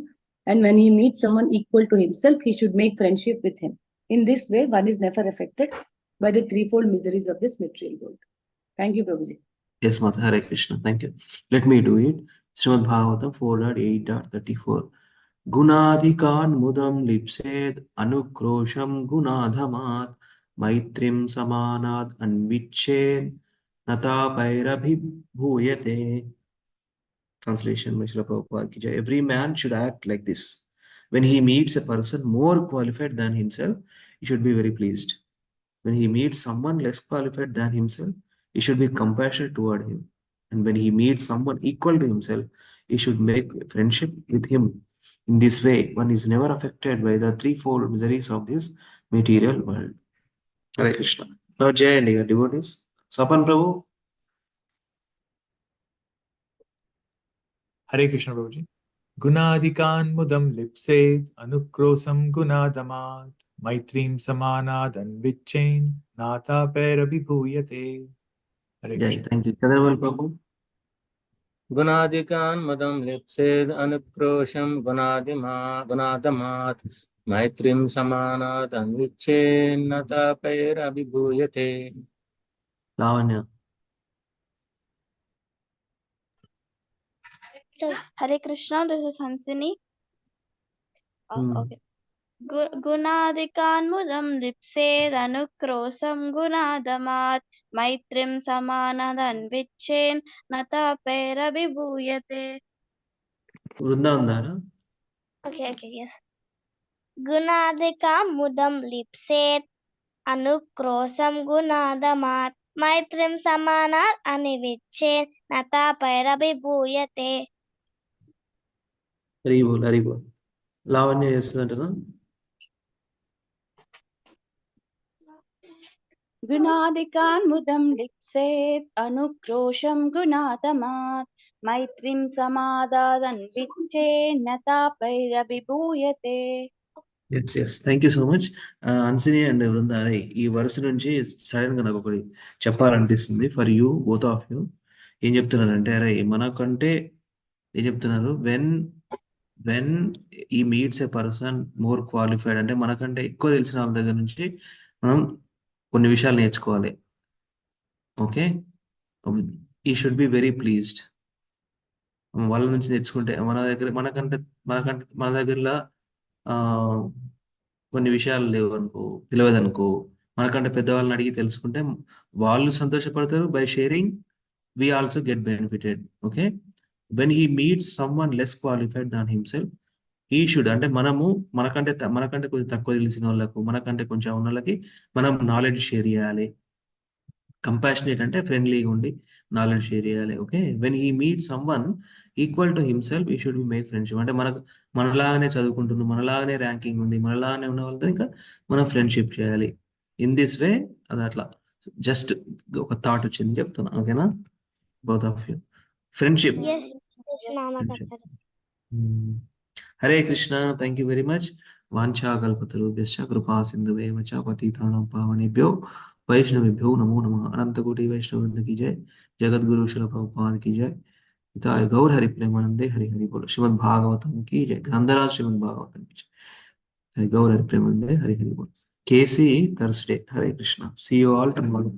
And when he meets someone equal to himself, he should make friendship with him. In this way, one is never affected by the threefold miseries of this material world. Thank you, Prabhuji. Yes, Mata. Hare Krishna. Thank you. Let me do it. Srimad Bhagavatam 4.8.34. Gunadhikan mudam lipsed anukrosham gunadhamat maitrim samanad anvichen natapairabhibhuyate. Translation, Srila Prabhupada ki jai. Every man should act like this. When he meets a person more qualified than himself, he should be very pleased. When he meets someone less qualified than himself, he should be compassionate toward him. And when he meets someone equal to himself, he should make friendship with him. In this way, one is never affected by the threefold miseries of this material world. Hare Krishna. Now Jai and dear devotees. Sapan Prabhu. Hare Krishna Prabhuji. Gunadikan mudam lipset anukrosam gunadamat maitrim samanadan vichain nata perabhibhuyate. Hare Jai. Krishna. Thank you. Kadarwal Prabhu. गुणादिकान् मदं लिप्सेद् अनुक्रोशं गुणादमात् मैत्रीं समानात् अन्विच्छेन्न तापैरभिभूयते. Lavanya. Hare Krishna, this is Hansini. Okay. गुणादिकान्मुदं लिप्सेदनुक्रोशं गुणादमात् मैत्रीं समानदन्विच्छेन् न तापैरभिभूयते. Vrindavandara. Okay, yes. गुणादिकान्मुदं लिप्सेत् अनुक्रोशं गुणादमात् मैत्रीं समानात् अन्विच्छेन् न तापैरभिभूयते. Haribol, Haribol. Lavanya చేస్తుందంటనా? गुणादिकान् मुदं लिप्सेत् अनुक्रोशं गुणादमात् मैत्रीं समादादन्विच्छेन्न तापैरभिभूयते. Yes. Thank you so much. Ansini and Vrindare, ఈ వరుస నుంచి sudden గా నాకు ఒకటి చెప్పాలనిపిస్తుంది for you both of you. ఏం చెప్తున్నారంటే అరే మనకంటే ఏం చెప్తున్నారు when he meets a person more qualified అంటే మనకంటే ఎక్కువ తెలిసిన వాళ్ళ దగ్గర నుంచి మనం కొన్ని విషయాలు నేర్చుకోవాలి. ఓకే, ఈ షుడ్ బి వెరీ ప్లీజ్డ్. వాళ్ళ నుంచి నేర్చుకుంటే మన దగ్గరలో కొన్ని విషయాలు లేవు అనుకో, తెలియదు అనుకో, మనకంటే పెద్దవాళ్ళని అడిగి తెలుసుకుంటే వాళ్ళు సంతోషపడతారు. By sharing we also get benefited. Okay, when he meets someone less qualified than himself, he should అంటే మనకంటే కొంచెం తక్కువ తెలిసిన వాళ్ళకు, మనకంటే కొంచెం ఉన్న వాళ్ళకి మనం నాలెడ్జ్ షేర్ చేయాలి. కంపాషనేట్ అంటే ఫ్రెండ్లీగా ఉండి నాలెడ్జ్ షేర్ చేయాలి. Okay, when he meet some one equal to himself ఈ షుడ్ బి మేక్ ఫ్రెండ్షిప్. అంటే మనలాగానే చదువుకుంటున్నాం, మనలాగానే ర్యాంకింగ్ ఉంది, మనలాగానే ఉన్న వాళ్ళతో ఇంకా మనం ఫ్రెండ్షిప్ చేయాలి. ఇన్ దిస్ వే అది అట్లా జస్ట్ ఒక థాట్ వచ్చింది చెప్తున్నా. ఓకేనా, both of you. Friendship. Yes, Hare Krishna. Thank you very much. Vancha kalpatarubhyascha kripa sindhuve vacha patitanam pavanebhyo vaishnavibhyo namo namah. Ananta koti vaishnavrinda ki jai. Jagat Guru Srila Prabhupada ki jai. Nitai Gaur Hari Premanande Hari Hari Bolo. Srimad Bhagavatam ki jai. Grandharaj Srimad Bhagavatam ki jai. Nitai Gaur Hari Premanande Hari Hari Bolo. KC Thursday. Hare Krishna. See you all tomorrow.